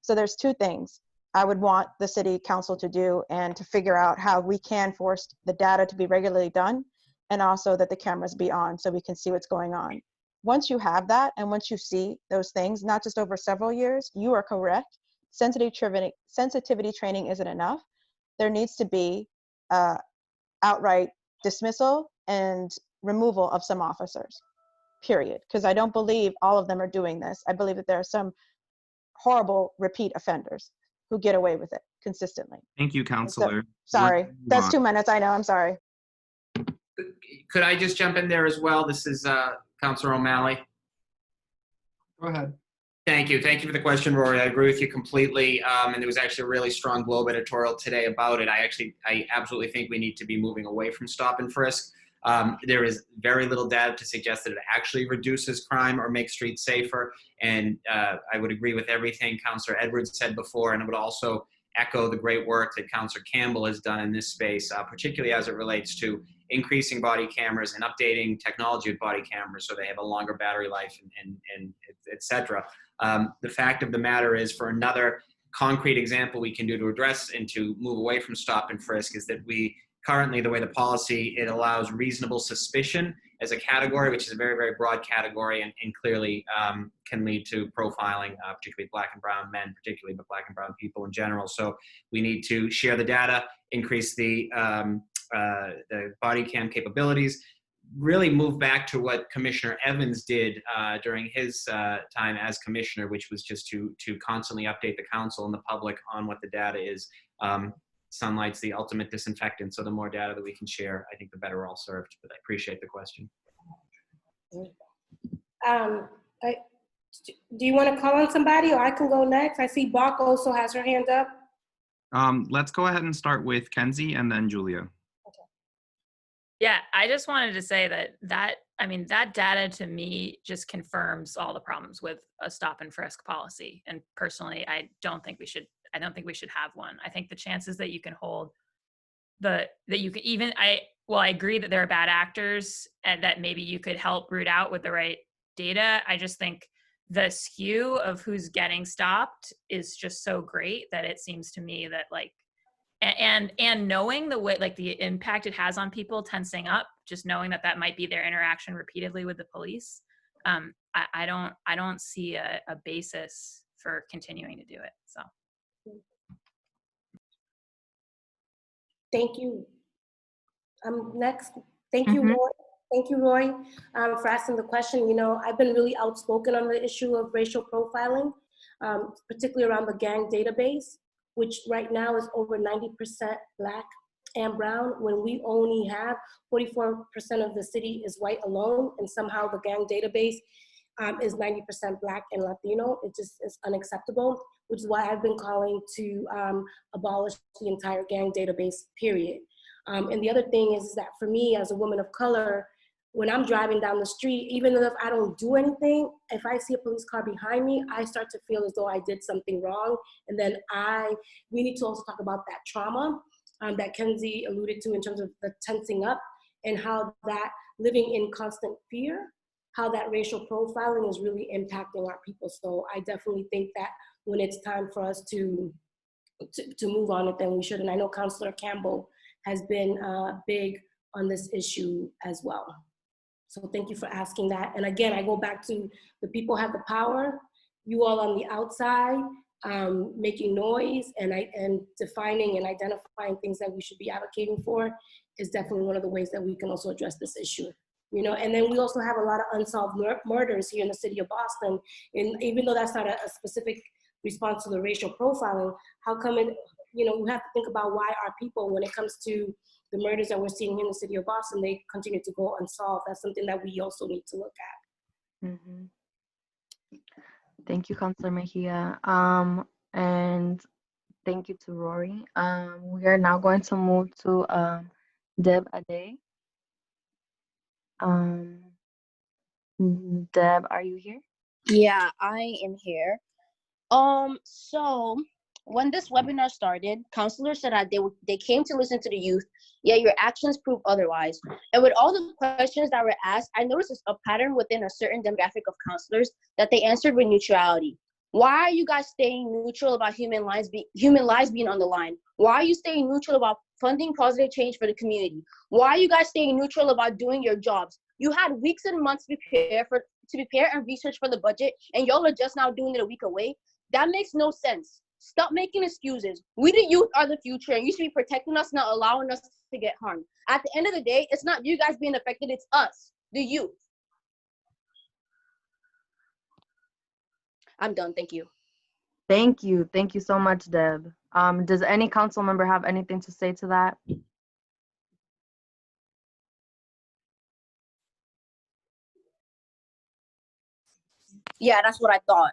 So there's two things I would want the city council to do, and to figure out how we can force the data to be regularly done, and also that the cameras be on so we can see what's going on. Once you have that, and once you see those things, not just over several years, you are correct. Sensitivity training isn't enough. There needs to be outright dismissal and removal of some officers, period. Because I don't believe all of them are doing this. I believe that there are some horrible repeat offenders who get away with it consistently. Thank you, Councilor. Sorry, that's 2 minutes, I know, I'm sorry. Could I just jump in there as well? This is Councilor O'Malley. Go ahead. Thank you. Thank you for the question, Rory. I agree with you completely. And there was actually a really strong Globe editorial today about it. I absolutely think we need to be moving away from stop and frisk. There is very little data to suggest that it actually reduces crime or makes streets safer. And I would agree with everything Councilor Edwards said before, and I would also echo the great work that Councilor Campbell has done in this space, particularly as it relates to increasing body cameras and updating technology with body cameras so they have a longer battery life and et cetera. The fact of the matter is, for another concrete example we can do to address and to move away from stop and frisk, is that we currently, the way the policy, it allows reasonable suspicion as a category, which is a very, very broad category, and clearly can lead to profiling, particularly Black and brown men, particularly, but Black and brown people in general. So we need to share the data, increase the body cam capabilities, really move back to what Commissioner Evans did during his time as commissioner, which was just to constantly update the council and the public on what the data is. Sunlight's the ultimate disinfectant, so the more data that we can share, I think the better we're all served. But I appreciate the question. Do you want to call on somebody, or I can go next? I see Bach also has her hand up. Let's go ahead and start with Kenzie and then Julia. Yeah, I just wanted to say that data to me just confirms all the problems with a stop and frisk policy. And personally, I don't think we should have one. I think the chances that you can hold I agree that there are bad actors and that maybe you could help root out with the right data. I just think the skew of who's getting stopped is just so great that it seems to me that and knowing the way, the impact it has on people tensing up, just knowing that might be their interaction repeatedly with the police. I don't see a basis for continuing to do it. So. Thank you. Next, thank you, Roy. Thank you, Roy, for asking the question. I've been really outspoken on the issue of racial profiling, particularly around the gang database, which right now is over 90% Black and brown, when we only have 44% of the city is white alone, and somehow the gang database is 90% Black and Latino. It just is unacceptable, which is why I've been calling to abolish the entire gang database, period. And the other thing is that for me, as a woman of color, when I'm driving down the street, even if I don't do anything, if I see a police car behind me, I start to feel as though I did something wrong. And then we need to also talk about that trauma that Kenzie alluded to in terms of the tensing up, and how that living in constant fear, how that racial profiling is really impacting our people. So I definitely think that when it's time for us to move on it, then we should. And I know Councilor Campbell has been big on this issue as well. So thank you for asking that. And again, I go back to the people have the power. You all on the outside making noise and defining and identifying things that we should be advocating for is definitely one of the ways that we can also address this issue. And then we also have a lot of unsolved murders here in the city of Boston. And even though that's not a specific response to the racial profiling, how come we have to think about why our people, when it comes to the murders that we're seeing here in the city of Boston, they continue to go unsolved. That's something that we also need to look at. Mm-hmm. Thank you, Councilor Mejia. And thank you to Rory. We are now going to move to Deb Ade. Deb, are you here? Yeah, I am here. So when this webinar started, counselors said that they came to listen to the youth, yet your actions prove otherwise. And with all the questions that were asked, I noticed a pattern within a certain demographic of counselors that they answered with neutrality. Why are you guys staying neutral about human lives being on the line? Why are you staying neutral about funding positive change for the community? Why are you guys staying neutral about doing your jobs? You had weeks and months to prepare and research for the budget, and y'all are just now doing it a week away. That makes no sense. Stop making excuses. We the youth are the future, and you should be protecting us, not allowing us to get harmed. At the end of the day, it's not you guys being affected, it's us, the youth. I'm done, thank you. Thank you. Thank you so much, Deb. Does any council member have anything to say to that? Yeah, that's what I thought.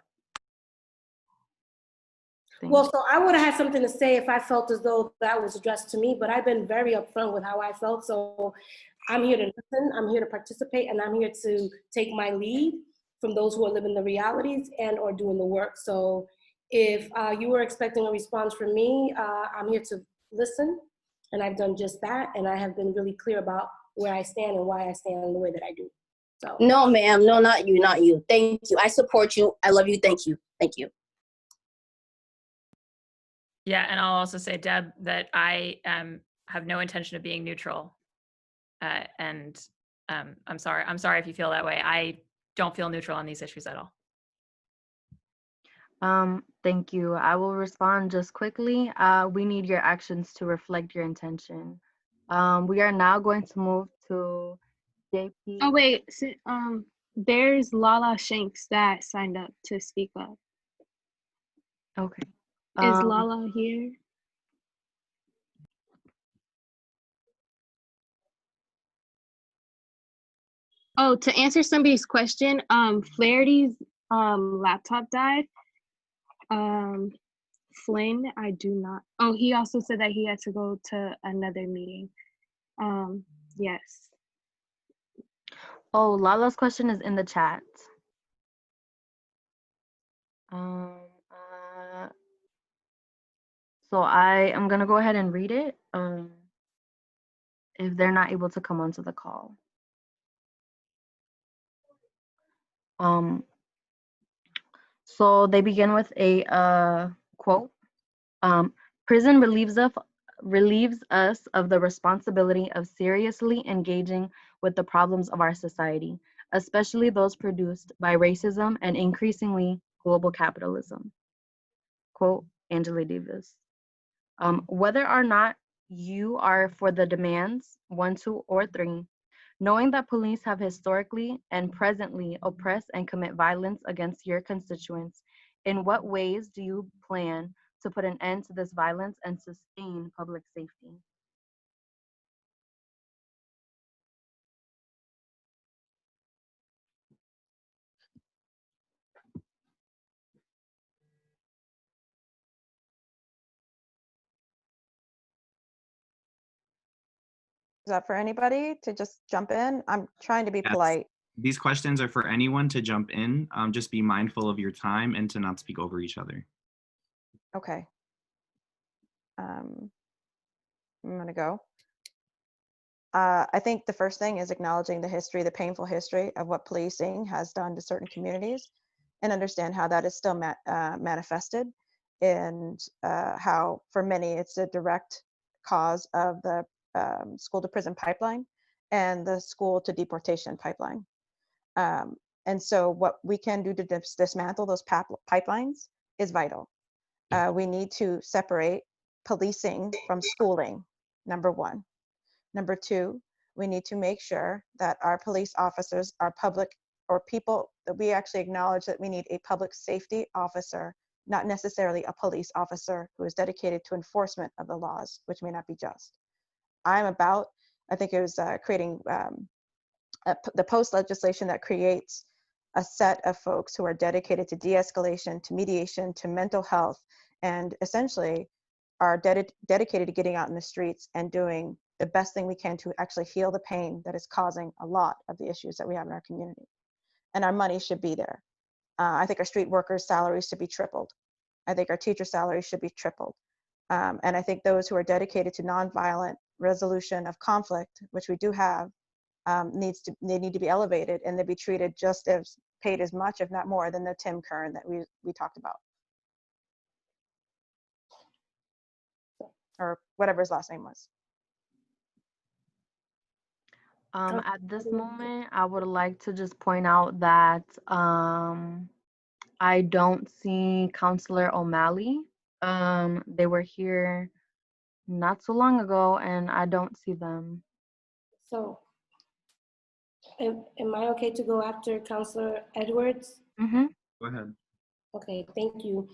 Well, so I would have had something to say if I felt as though that was addressed to me, but I've been very upfront with how I felt. So I'm here to listen, I'm here to participate, and I'm here to take my lead from those who are living the realities and or doing the work. So if you were expecting a response from me, I'm here to listen, and I've done just that. And I have been really clear about where I stand and why I stand the way that I do. So. No, ma'am, no, not you, not you. Thank you, I support you, I love you, thank you, thank you. Yeah, and I'll also say, Deb, that I have no intention of being neutral. And I'm sorry if you feel that way. I don't feel neutral on these issues at all. Thank you. I will respond just quickly. We need your actions to reflect your intention. We are now going to move to JP. Oh, wait. There's Lala Shanks that signed up to speak up. Okay. Is Lala here? Oh, to answer somebody's question, Flaherty's laptop died. Flynn, I do not. Oh, he also said that he had to go to another meeting. Yes. Oh, Lala's question is in the chat. So I am gonna go ahead and read it. If they're not able to come onto the call. So they begin with a quote. Prison relieves us of the responsibility of seriously engaging with the problems of our society, especially those produced by racism and increasingly global capitalism. Quote, Angela Davis. Whether or not you are for the demands 1, 2, or 3, knowing that police have historically and presently oppress and commit violence against your constituents, in what ways do you plan to put an end to this violence and sustain public safety? Is that for anybody to just jump in? I'm trying to be Yes. polite. These questions are for anyone to jump in. Just be mindful of your time and to not speak over each other. Okay. I'm gonna go. I think the first thing is acknowledging the history, the painful history of what policing has done to certain communities, and understand how that is still manifested, and how for many it's a direct cause of the school to prison pipeline and the school to deportation pipeline. And so what we can do to dismantle those pipelines is vital. We need to separate policing from schooling, number 1. Number 2, we need to make sure that our police officers are public, or people that we actually acknowledge that we need a public safety officer, not necessarily a police officer who is dedicated to enforcement of the laws, which may not be just. I think it was creating the post legislation that creates a set of folks who are dedicated to de-escalation, to mediation, to mental health, and essentially are dedicated to getting out in the streets and doing the best thing we can to actually heal the pain that is causing a lot of the issues that we have in our community. And our money should be there. I think our street workers' salaries should be tripled. I think our teacher salaries should be tripled. And I think those who are dedicated to nonviolent resolution of conflict, which we do have, they need to be elevated, and they be treated just as paid as much, if not more, than the Tim Kern that we talked about, or whatever his last name was. At this moment, I would like to just point out that I don't see Councilor O'Malley. They were here not so long ago, and I don't see them. So, am I okay to go after Councilor Edwards? Mm-hmm. Go ahead. Okay, thank you.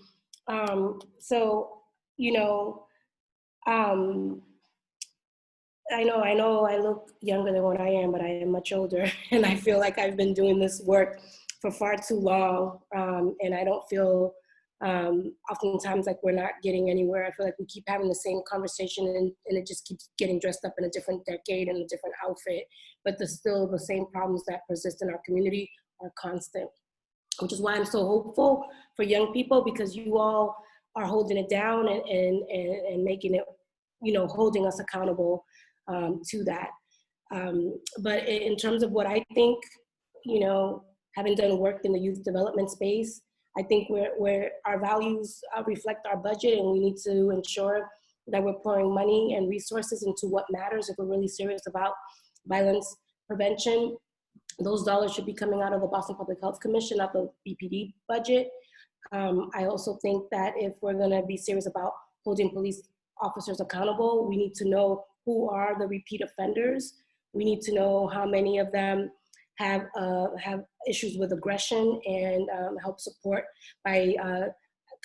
So, you know, I know I look younger than what I am, but I am much older, and I feel like I've been doing this work for far too long, and I don't feel oftentimes like we're not getting anywhere. I feel like we keep having the same conversation, and it just keeps getting dressed up in a different decade and a different outfit, but still the same problems that persist in our community are constant, which is why I'm so hopeful for young people, because you all are holding it down and making it, you know, holding us accountable to that. But in terms of what I think, you know, having done work in the youth development space, I think where our values reflect our budget, and we need to ensure that we're pouring money and resources into what matters if we're really serious about violence prevention. Those dollars should be coming out of the Boston Public Health Commission, not the BPD budget. I also think that if we're gonna be serious about holding police officers accountable, we need to know who are the repeat offenders. We need to know how many of them have issues with aggression, and help support by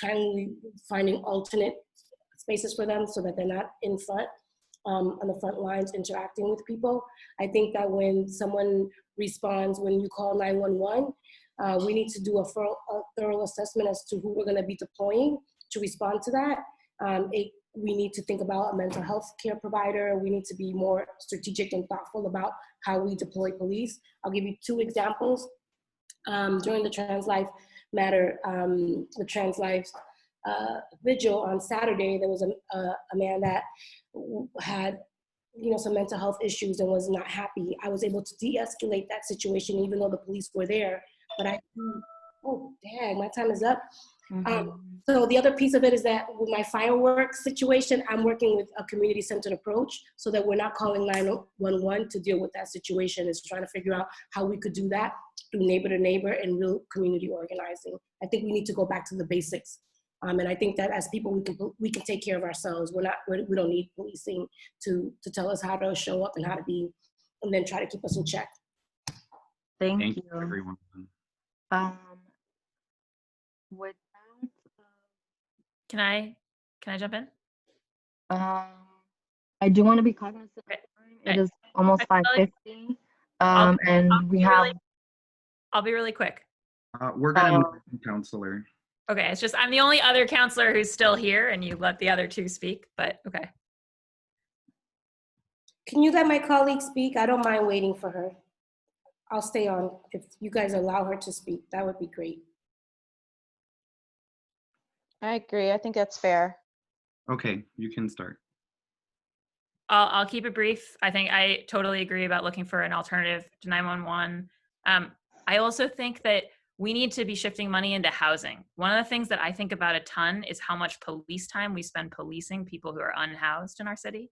kindly finding alternate spaces for them so that they're not in front, on the front lines interacting with people. I think that when someone responds, when you call 911, we need to do a thorough assessment as to who we're gonna be deploying to respond to that. we need to think about a mental health care provider. We need to be more strategic and thoughtful about how we deploy police. I'll give you 2 examples. During the Trans Life Matter, the Trans Life vigil on Saturday, there was a man that had some mental health issues and was not happy. I was able to de-escalate that situation even though the police were there, but oh, dang, my time is up. So the other piece of it is that with my fireworks situation, I'm working with a community-centered approach so that we're not calling 911 to deal with that situation. Is trying to figure out how we could do that through neighbor to neighbor and real community organizing. I think we need to go back to the basics. And I think that as people, we can take care of ourselves. We don't need policing to tell us how to show up and how to be, and then try to keep us in check. Thank you. everyone. With Can I jump in? I do want to be cognizant of time. It is almost 5:50, and we have. I'll be really quick. We're gonna move to Councilor. Okay, it's just I'm the only other counselor who's still here, and you let the other 2 speak. But okay. Can you let my colleague speak? I don't mind waiting for her. I'll stay on if you guys allow her to speak. That would be great. I agree. I think that's fair. Okay, you can start. I'll keep it brief. I think I totally agree about looking for an alternative to 911. I also think that we need to be shifting money into housing. One of the things that I think about a ton is how much police time we spend policing people who are unhoused in our city.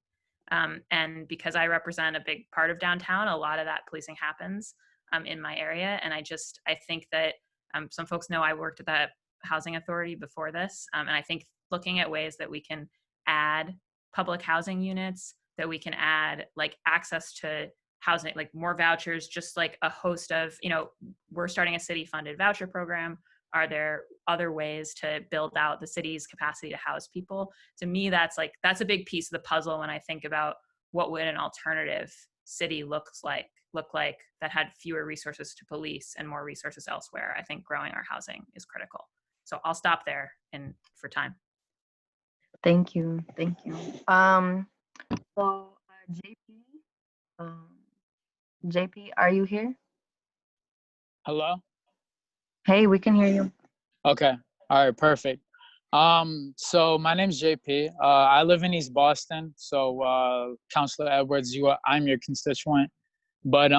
And because I represent a big part of downtown, a lot of that policing happens in my area. And I think that some folks know I worked at that housing authority before this. And I think looking at ways that we can add public housing units, that we can add like access to housing, like more vouchers, just like a host of, we're starting a city funded voucher program. Are there other ways to build out the city's capacity to house people? To me, that's a big piece of the puzzle when I think about what would an alternative city look like that had fewer resources to police and more resources elsewhere. I think growing our housing is critical. So I'll stop there for time. Thank you. So JP, are you here? Hello? Hey, we can hear you. Okay. All right, perfect. So my name's JP. I live in East Boston. So Councilor Edwards, I'm your constituent. But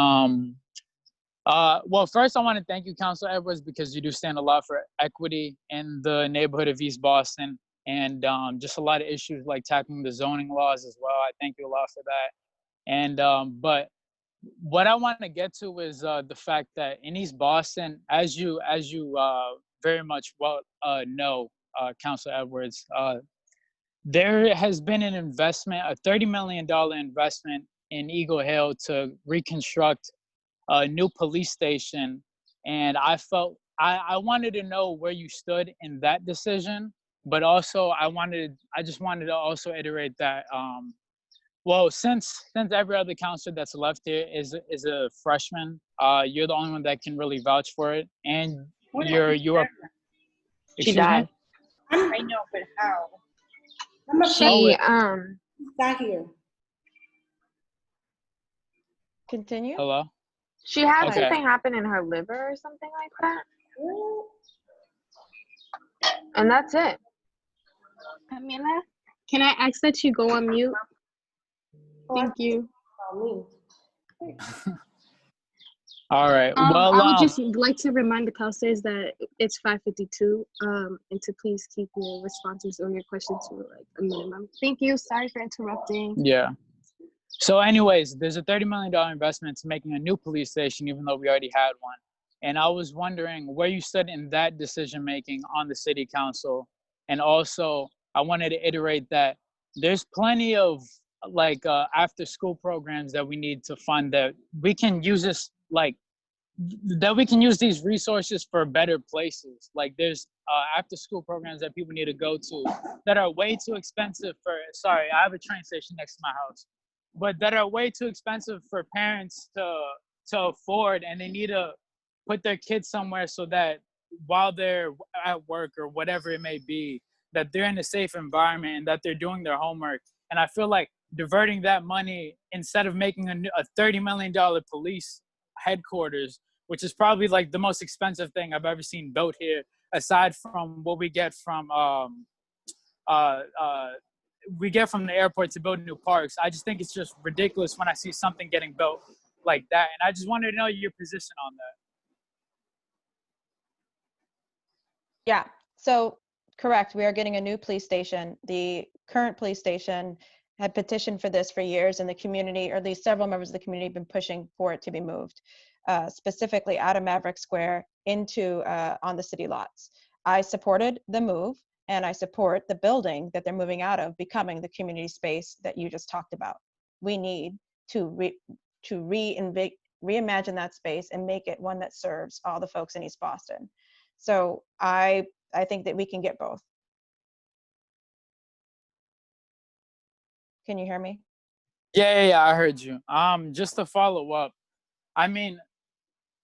well, first I want to thank you, Councilor Edwards, because you do stand a lot for equity in the neighborhood of East Boston, and just a lot of issues like tackling the zoning laws as well. I thank you a lot for that. And but what I want to get to is the fact that in East Boston, as you very much well know, Councilor Edwards, there has been an investment, a $30 million investment in Eagle Hill to reconstruct a new police station. And I felt I wanted to know where you stood in that decision, but also I just wanted to also iterate that well, since every other counselor that's left here is a freshman, you're the only one that can really vouch for it, and you're She died. I know, but how? She got here. Continue. Hello. She had Okay. something happen in her liver or something like that. And that's it. Camila, can I ask that you go on mute? Thank you. All right. Well, I would just like to remind the counselors that it's 5:52, and to please keep your responses or your questions to like a minimum. Thank you. Sorry for interrupting. yeah. So anyways, there's a $30 million investment to making a new police station, even though we already had one. And I was wondering where you stood in that decision-making on the city council. And also, I wanted to iterate that there's plenty of like after-school programs that we need to fund that we can use this, like, that we can use these resources for better places. Like there's after-school programs that people need to go to that are way too expensive for, sorry, I have a train station next to my house, but that are way too expensive for parents to afford, and they need to put their kids somewhere so that while they're at work or whatever it may be, that they're in a safe environment and that they're doing their homework. And I feel like diverting that money, instead of making a $30 million police headquarters, which is probably like the most expensive thing I've ever seen built here, aside from what we get from the airport to build new parks. I just think it's just ridiculous when I see something getting built like that. And I just wanted to know your position on that. Yeah, so correct. We are getting a new police station. The current police station had petitioned for this for years, and the community, or at least several members of the community, have been pushing for it to be moved, specifically out of Maverick Square into on the city lots. I supported the move, and I support the building that they're moving out of becoming the community space that you just talked about. We need to reimagine that space and make it one that serves all the folks in East Boston. So I think that we can get both. Can you hear me? Yeah, I heard you. Just to follow up, I mean,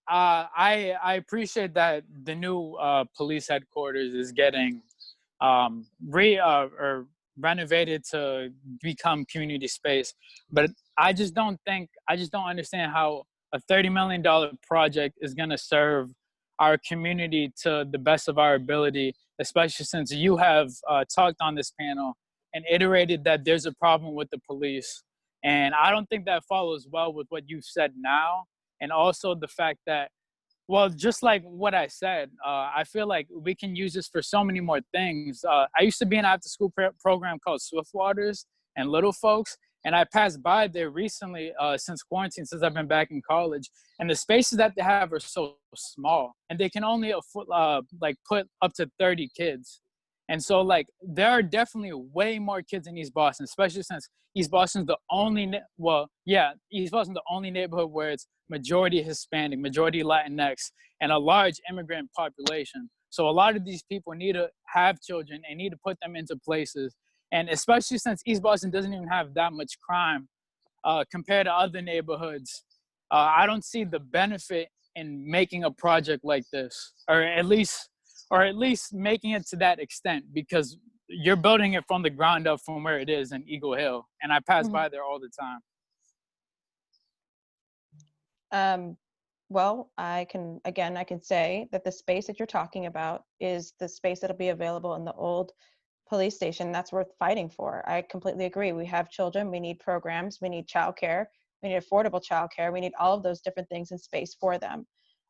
I appreciate that the new police headquarters is getting renovated to become community space, but I just don't understand how a $30 million project is going to serve our community to the best of our ability, especially since you have talked on this panel and iterated that there's a problem with the police. And I don't think that follows well with what you've said now. And also the fact that, well, just like what I said, I feel like we can use this for so many more things. I used to be in an after-school program called Swiftwaters and Little Folks, and I passed by there recently since quarantine, since I've been back in college, and the spaces that they have are so small, and they can only like put up to 30 kids. And so like there are definitely way more kids in East Boston, especially since East Boston's the only, East Boston's the only neighborhood where it's majority Hispanic, majority Latinx, and a large immigrant population. So a lot of these people need to have children and need to put them into places. And especially since East Boston doesn't even have that much crime compared to other neighborhoods, I don't see the benefit in making a project like this, or at least making it to that extent, because you're building it from the ground up from where it is in Eagle Hill. And I pass by there all the time. Well, I can say that the space that you're talking about is the space that'll be available in the old police station. That's worth fighting for. I completely agree. We have children, we need programs, we need childcare, we need affordable childcare, we need all of those different things in space for them.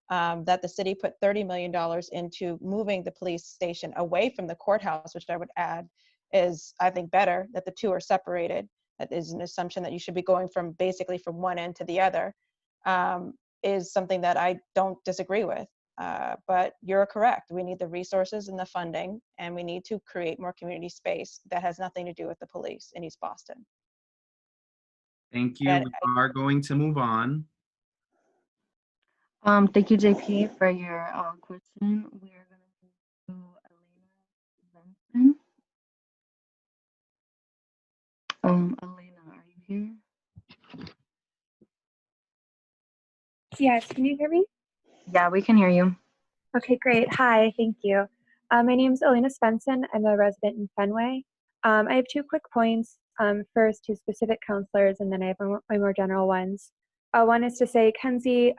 That the city put $30 million into moving the police station away from the courthouse, which I would add is, I think, better that the two are separated. That is an assumption that you should be going from basically from one end to the other, is something that I don't disagree with. But you're correct. We need the resources and the funding, and we need to create more community space that has nothing to do with the police in East Boston. Thank you. We are going to move on. Thank you, JP, for your question. We are going to move to Elena Benson. Elena, are you here? Yes, can you hear me? Yeah, we can hear you. Okay, great. Hi, thank you. My name is Elena Svensson. I'm a resident in Fenway. I have 2 quick points. First, to specific counselors, and then I have my more general ones. One is to say, Kenzie,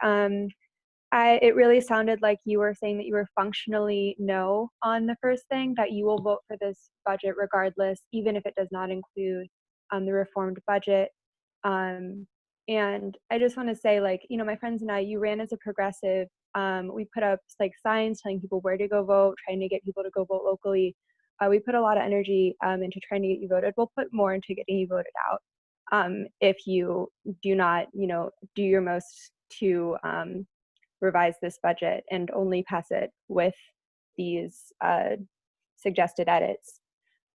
it really sounded like you were saying that you were functionally no on the first thing, that you will vote for this budget regardless, even if it does not include the reformed budget. And I just want to say, like, you know, my friends and I, you ran as a progressive. We put up like signs telling people where to go vote, trying to get people to go vote locally. We put a lot of energy into trying to get you voted. We'll put more into getting you voted out if you do not, you know, do your most to revise this budget and only pass it with these suggested edits.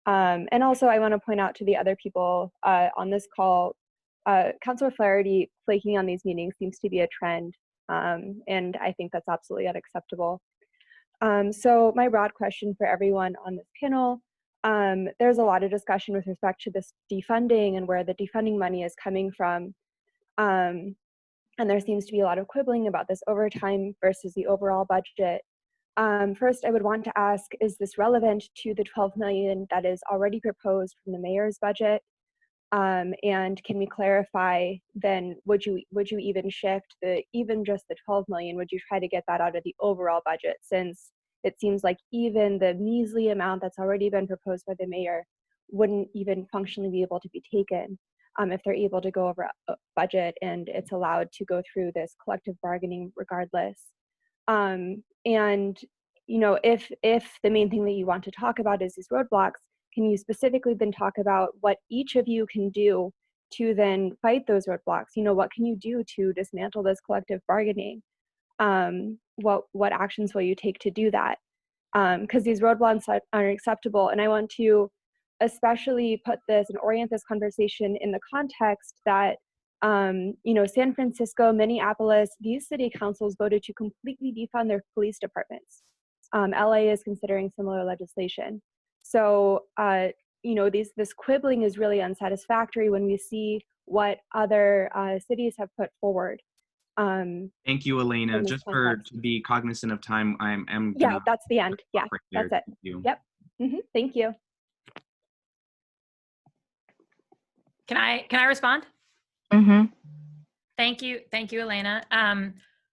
And also, I want to point out to the other people on this call, Councilor Flaherty flaking on these meetings seems to be a trend, and I think that's absolutely unacceptable. So my broad question for everyone on this panel, there's a lot of discussion with respect to this defunding and where the defunding money is coming from. And there seems to be a lot of quibbling about this overtime versus the overall budget. First, I would want to ask, is this relevant to the 12 million that is already proposed from the mayor's budget? And can we clarify then, would you even shift even just the 12 million, would you try to get that out of the overall budget, since it seems like even the measly amount that's already been proposed by the mayor wouldn't even functionally be able to be taken if they're able to go over a budget and it's allowed to go through this collective bargaining regardless. And you know, if the main thing that you want to talk about is these roadblocks, can you specifically then talk about what each of you can do to then fight those roadblocks? You know, what can you do to dismantle this collective bargaining? What actions will you take to do that? Because these roadblocks are unacceptable. And I want to especially put this and orient this conversation in the context that, you know, San Francisco, Minneapolis, these city councils voted to completely defund their police departments. LA is considering similar legislation. So, you know, this quibbling is really unsatisfactory when we see what other cities have put forward. Thank you, Elena. Just to be cognizant of time, I'm yeah, that's the end. Yeah, right that's it. Thank you. Yep. Thank you. Can I respond? Mm-hmm. Thank you, Elena.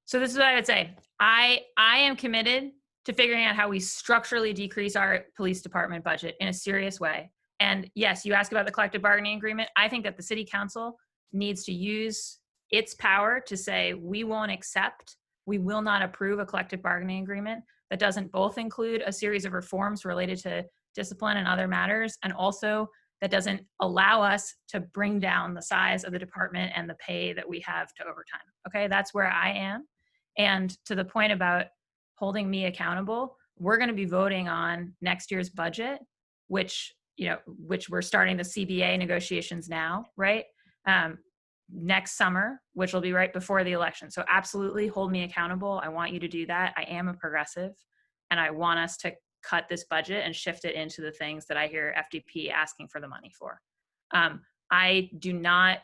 So this is what I would say. I am committed to figuring out how we structurally decrease our police department budget in a serious way. And yes, you ask about the collective bargaining agreement. I think that the city council needs to use its power to say, we won't accept, we will not approve a collective bargaining agreement that doesn't both include a series of reforms related to discipline and other matters, and also that doesn't allow us to bring down the size of the department and the pay that we have to overtime. Okay, that's where I am. And to the point about holding me accountable, we're going to be voting on next year's budget, which we're starting the CBA negotiations now, right? Next summer, which will be right before the election. So absolutely hold me accountable. I want you to do that. I am a progressive, and I want us to cut this budget and shift it into the things that I hear FTP asking for the money for. I do not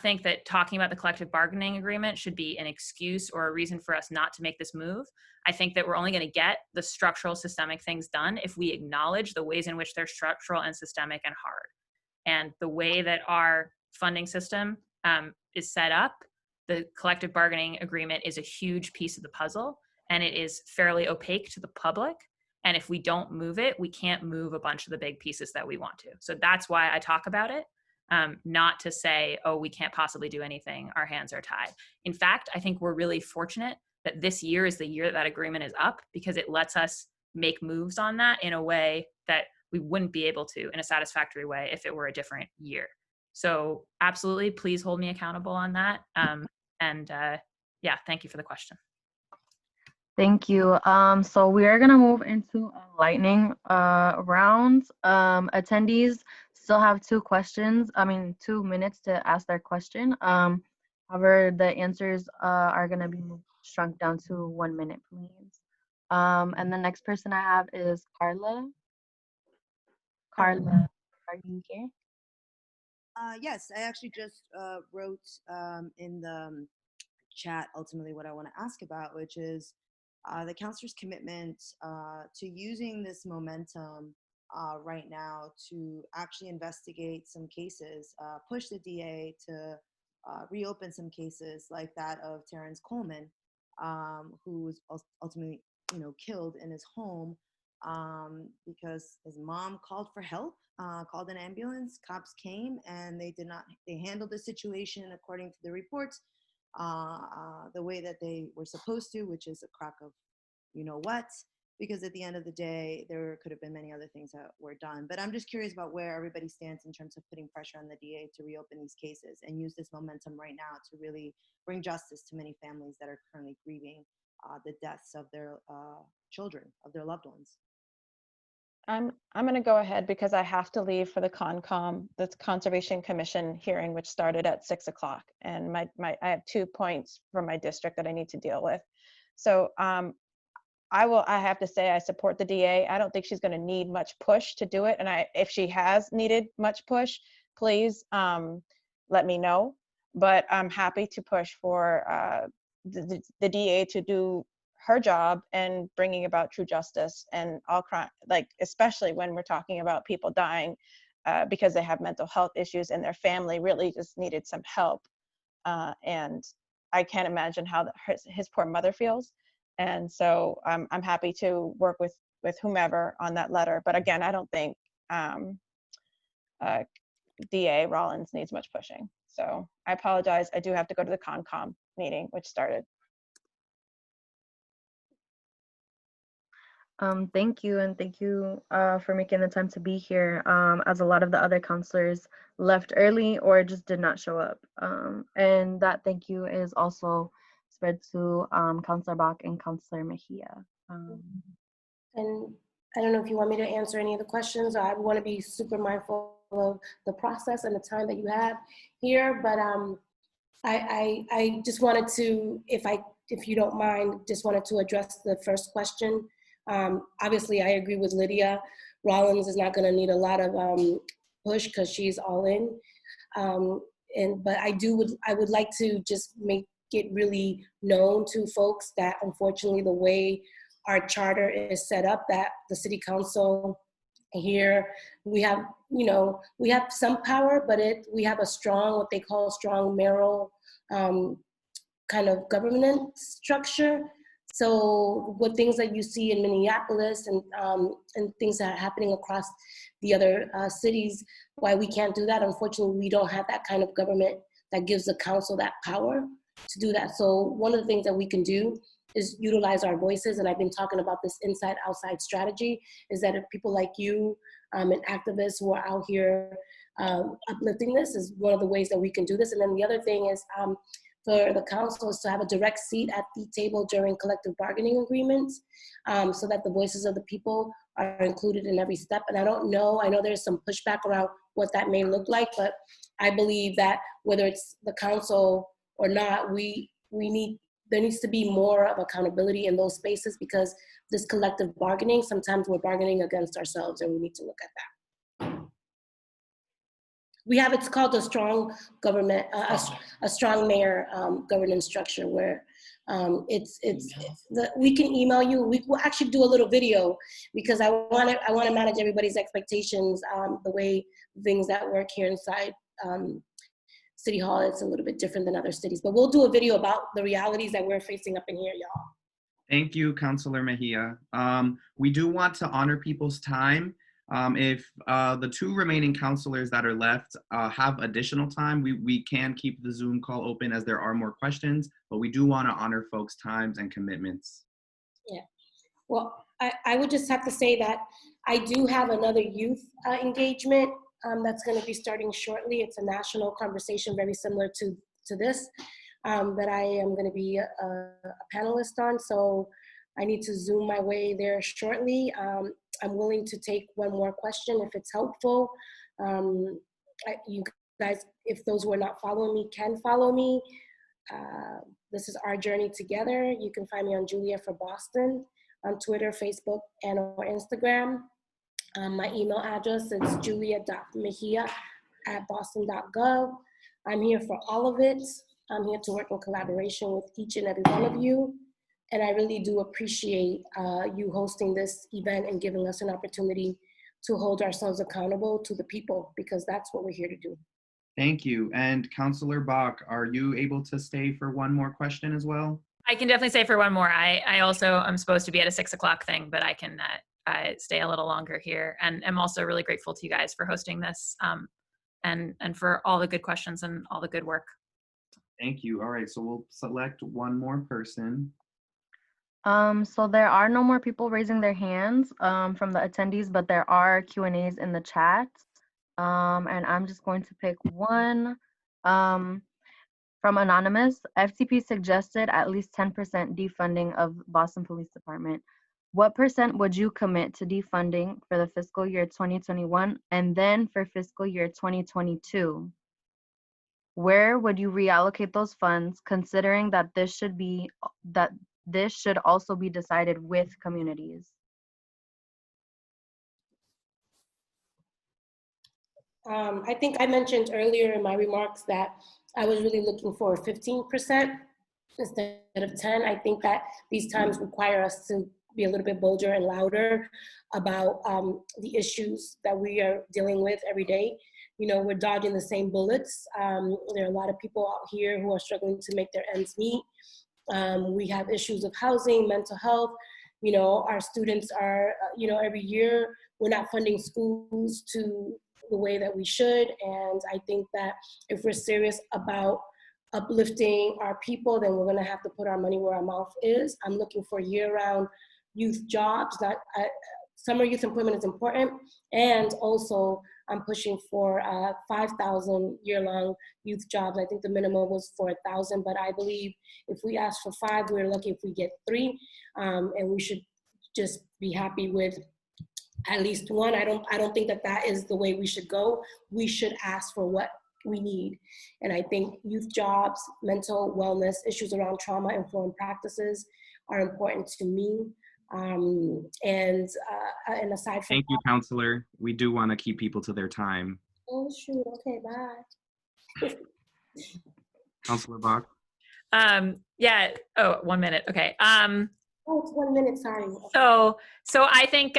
think that talking about the collective bargaining agreement should be an excuse or a reason for us not to make this move. I think that we're only going to get the structural systemic things done if we acknowledge the ways in which they're structural and systemic and hard. And the way that our funding system is set up, the collective bargaining agreement is a huge piece of the puzzle, and it is fairly opaque to the public. And if we don't move it, we can't move a bunch of the big pieces that we want to. So that's why I talk about it. Not to say, oh, we can't possibly do anything, our hands are tied. In fact, I think we're really fortunate that this year is the year that agreement is up, because it lets us make moves on that in a way that we wouldn't be able to in a satisfactory way if it were a different year. So absolutely, please hold me accountable on that. Yeah, thank you for the question. Thank you. So we are gonna move into a lightning round. Attendees still have 2 minutes to ask their question. However, the answers are gonna be shrunk down to 1 minute, please. And the next person I have is Carla. Carla, are you here? Yes, I actually just wrote in the chat ultimately what I want to ask about, which is the councilor's commitment to using this momentum right now to actually investigate some cases, push the DA to reopen some cases like that of Terrence Coleman, who was ultimately, killed in his home because his mom called for help, called an ambulance, cops came, and they handled the situation according to the reports the way that they were supposed to, which is a crock of what, because at the end of the day, there could have been many other things that were done. But I'm just curious about where everybody stands in terms of putting pressure on the DA to reopen these cases and use this momentum right now to really bring justice to many families that are currently grieving the deaths of their children, of their loved ones. I'm going to go ahead because I have to leave for the the Conservation Commission hearing, which started at 6 o'clock. And I have 2 points from my district that I need to deal with. So I have to say I support the DA. I don't think she's going to need much push to do it. And if she has needed much push, please let me know. But I'm happy to push for the DA to do her job in bringing about true justice and all crime, like especially when we're talking about people dying because they have mental health issues and their family really just needed some help. And I can't imagine how his poor mother feels. And so I'm happy to work with whomever on that letter. But again, I don't think DA Rollins needs much pushing. So I apologize. I do have to go to the CONCOM meeting, which started. Thank you, and thank you for making the time to be here, as a lot of the other counselors left early or just did not show up. And that thank you is also spread to Councilor Bach and Councilor Mejia. And I don't know if you want me to answer any of the questions. I want to be super mindful of the process and the time that you have here, but I just wanted to, if you don't mind, just wanted to address the first question. Obviously, I agree with Lydia. Rollins is not going to need a lot of push because she's all in. But I would like to just make it really known to folks that unfortunately the way our charter is set up, that the city council here, we have some power, but we have a strong, what they call strong mayoral kind of government structure. So what things that you see in Minneapolis and things that are happening across the other cities, why we can't do that, unfortunately, we don't have that kind of government that gives the council that power to do that. So one of the things that we can do is utilize our voices, and I've been talking about this inside-outside strategy, is that if people like you and activists who are out here uplifting this is one of the ways that we can do this. And then the other thing is for the council is to have a direct seat at the table during collective bargaining agreements, so that the voices of the people are included in every step. And I know there's some pushback around what that may look like, but I believe that whether it's the council or not, there needs to be more of accountability in those spaces, because this collective bargaining, sometimes we're bargaining against ourselves, and we need to look at that. It's called a strong government, a strong mayor governance structure, where we can email you. We will actually do a little video, because I want to manage everybody's expectations. The way things that work here inside City Hall, it's a little bit different than other cities, but we'll do a video about the realities that we're facing up in here, y'all. Thank you, Councilor Mejia. We do want to honor people's time. If the two remaining counselors that are left have additional time, we can keep the Zoom call open as there are more questions, but we do want to honor folks' times and commitments. Yeah, well, I would just have to say that I do have another youth engagement that's going to be starting shortly. It's a national conversation very similar to this, that I am going to be a panelist on, so I need to Zoom my way there shortly. I'm willing to take one more question if it's helpful. You guys, if those who are not following me can follow me. This is our journey together. You can find me on Julia for Boston on Twitter, Facebook, and or Instagram. My email address is julia.mejia@boston.gov. I'm here for all of it. I'm here to work in collaboration with each and every one of you. And I really do appreciate you hosting this event and giving us an opportunity to hold ourselves accountable to the people, because that's what we're here to do. Thank you. And Councilor Bach, are you able to stay for one more question as well? I can definitely stay for one more. I also am supposed to be at a 6 o'clock thing, but I can stay a little longer here. And I'm also really grateful to you guys for hosting this and for all the good questions and all the good work. Thank you. All right, so we'll select one more person. So there are no more people raising their hands from the attendees, but there are Q&As in the chat. And I'm just going to pick one from Anonymous. FTP suggested at least 10% defunding of Boston Police Department. What percent would you commit to defunding for the fiscal year 2021 and then for fiscal year 2022? Where would you reallocate those funds, considering that this should also be decided with communities? I think I mentioned earlier in my remarks that I was really looking for 15%. instead of 10. I think that these times require us to be a little bit bolder and louder about the issues that we are dealing with every day. You know, we're dodging the same bullets. There are a lot of people out here who are struggling to make their ends meet. We have issues of housing, mental health. You know, our students are, you know, every year we're not funding schools to the way that we should. And I think that if we're serious about uplifting our people, then we're gonna have to put our money where our mouth is. I'm looking for year-round youth jobs. Summer youth employment is important. And also I'm pushing for 5,000 year-long youth jobs. I think the minimum was 4,000, but I believe if we ask for 5, we're lucky if we get 3. And we should just be happy with at least 1. I don't think that that is the way we should go. We should ask for what we need. And I think youth jobs, mental wellness, issues around trauma-informed practices are important to me. And aside from Thank you, Counselor. We do want to keep people to their time. oh shoot, okay, bye. Counselor Bach. Yeah. Oh, 1 minute. Okay. Oh, it's 1 minute, sorry. So I think,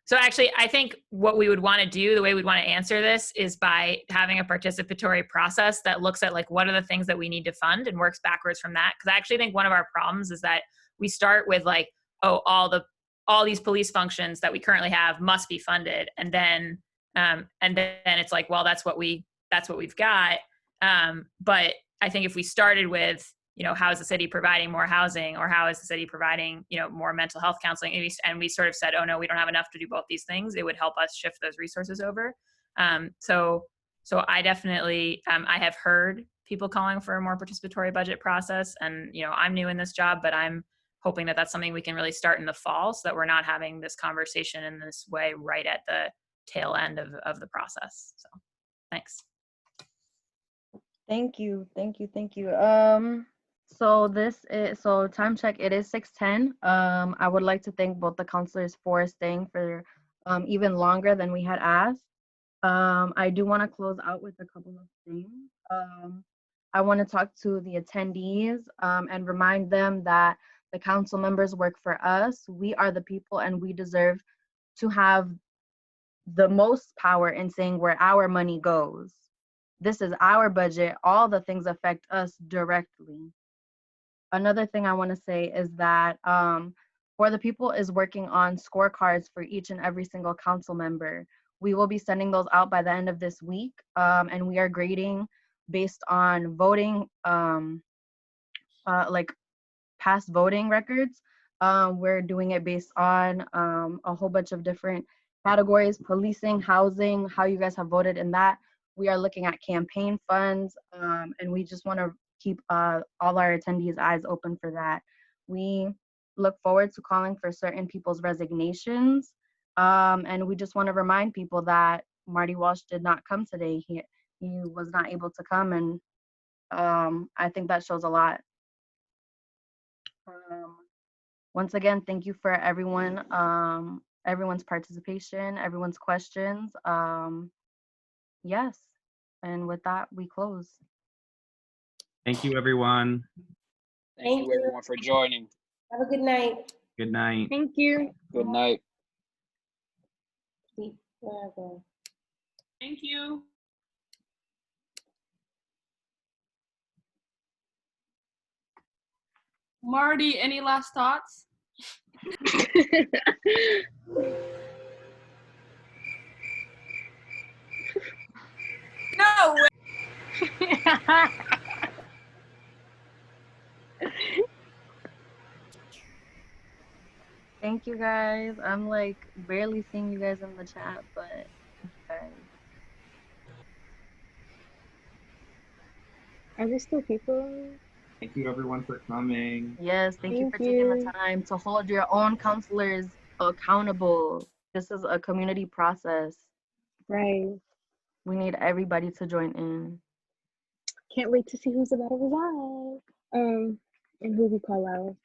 so actually, I think what we would want to do, the way we'd want to answer this is by having a participatory process that looks at like, what are the things that we need to fund and works backwards from that. Cause I actually think one of our problems is that we start with like, oh, all these police functions that we currently have must be funded. And then it's like, well, that's what we've got. But I think if we started with, you know, how is the city providing more housing, or how is the city providing, you know, more mental health counseling, and we sort of said, oh no, we don't have enough to do both these things, it would help us shift those resources over. So I definitely, I have heard people calling for a more participatory budget process, and, you know, I'm new in this job, but I'm hoping that that's something we can really start in the fall, so that we're not having this conversation in this way right at the tail end of the process. So thanks. Thank you. So time check, it is 6:10. I would like to thank both the counselors for staying for even longer than we had asked. I do want to close out with a couple of things. I want to talk to the attendees and remind them that the council members work for us. We are the people, and we deserve to have the most power in saying where our money goes. This is our budget. All the things affect us directly. Another thing I want to say is that For the People is working on scorecards for each and every single council member. We will be sending those out by the end of this week, and we are grading based on voting, like past voting records. We're doing it based on a whole bunch of different categories: policing, housing, how you guys have voted in that. We are looking at campaign funds, and we just want to keep all our attendees' eyes open for that. We look forward to calling for certain people's resignations, and we just want to remind people that Marty Walsh did not come today. He was not able to come, and I think that shows a lot. Once again, thank you for everyone, everyone's participation, everyone's questions. Yes, and with that, we close. Thank you, everyone. Thank you, everyone, for joining. Have a good night. Good night. Thank you. Good night. Thank you. Marty, any last thoughts? No way. Thank you guys. I'm like barely seeing you guys in the chat, but thank you guys. Are there still people? Thank you, everyone, for coming. Yes, thank you for taking the time to hold your own counselors accountable. This is a community process. Right. We need everybody to join in. Can't wait to see who's about to resign. And who we call out.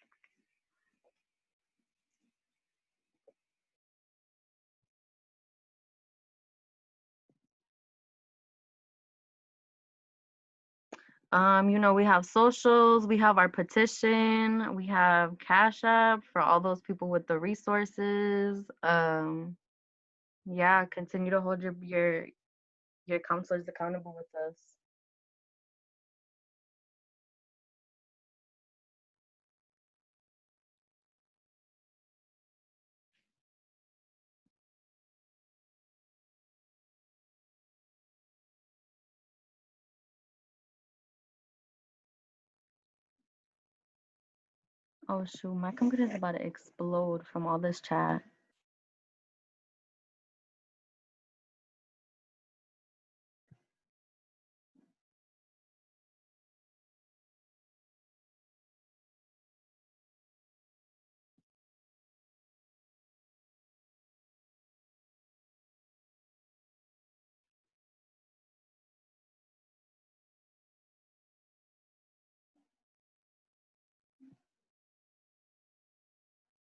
You know, we have socials, we have our petition, we have Cash App for all those people with the resources. Yeah, continue to hold your counselors accountable with us. Oh shoot, my computer's about to explode from all this chat.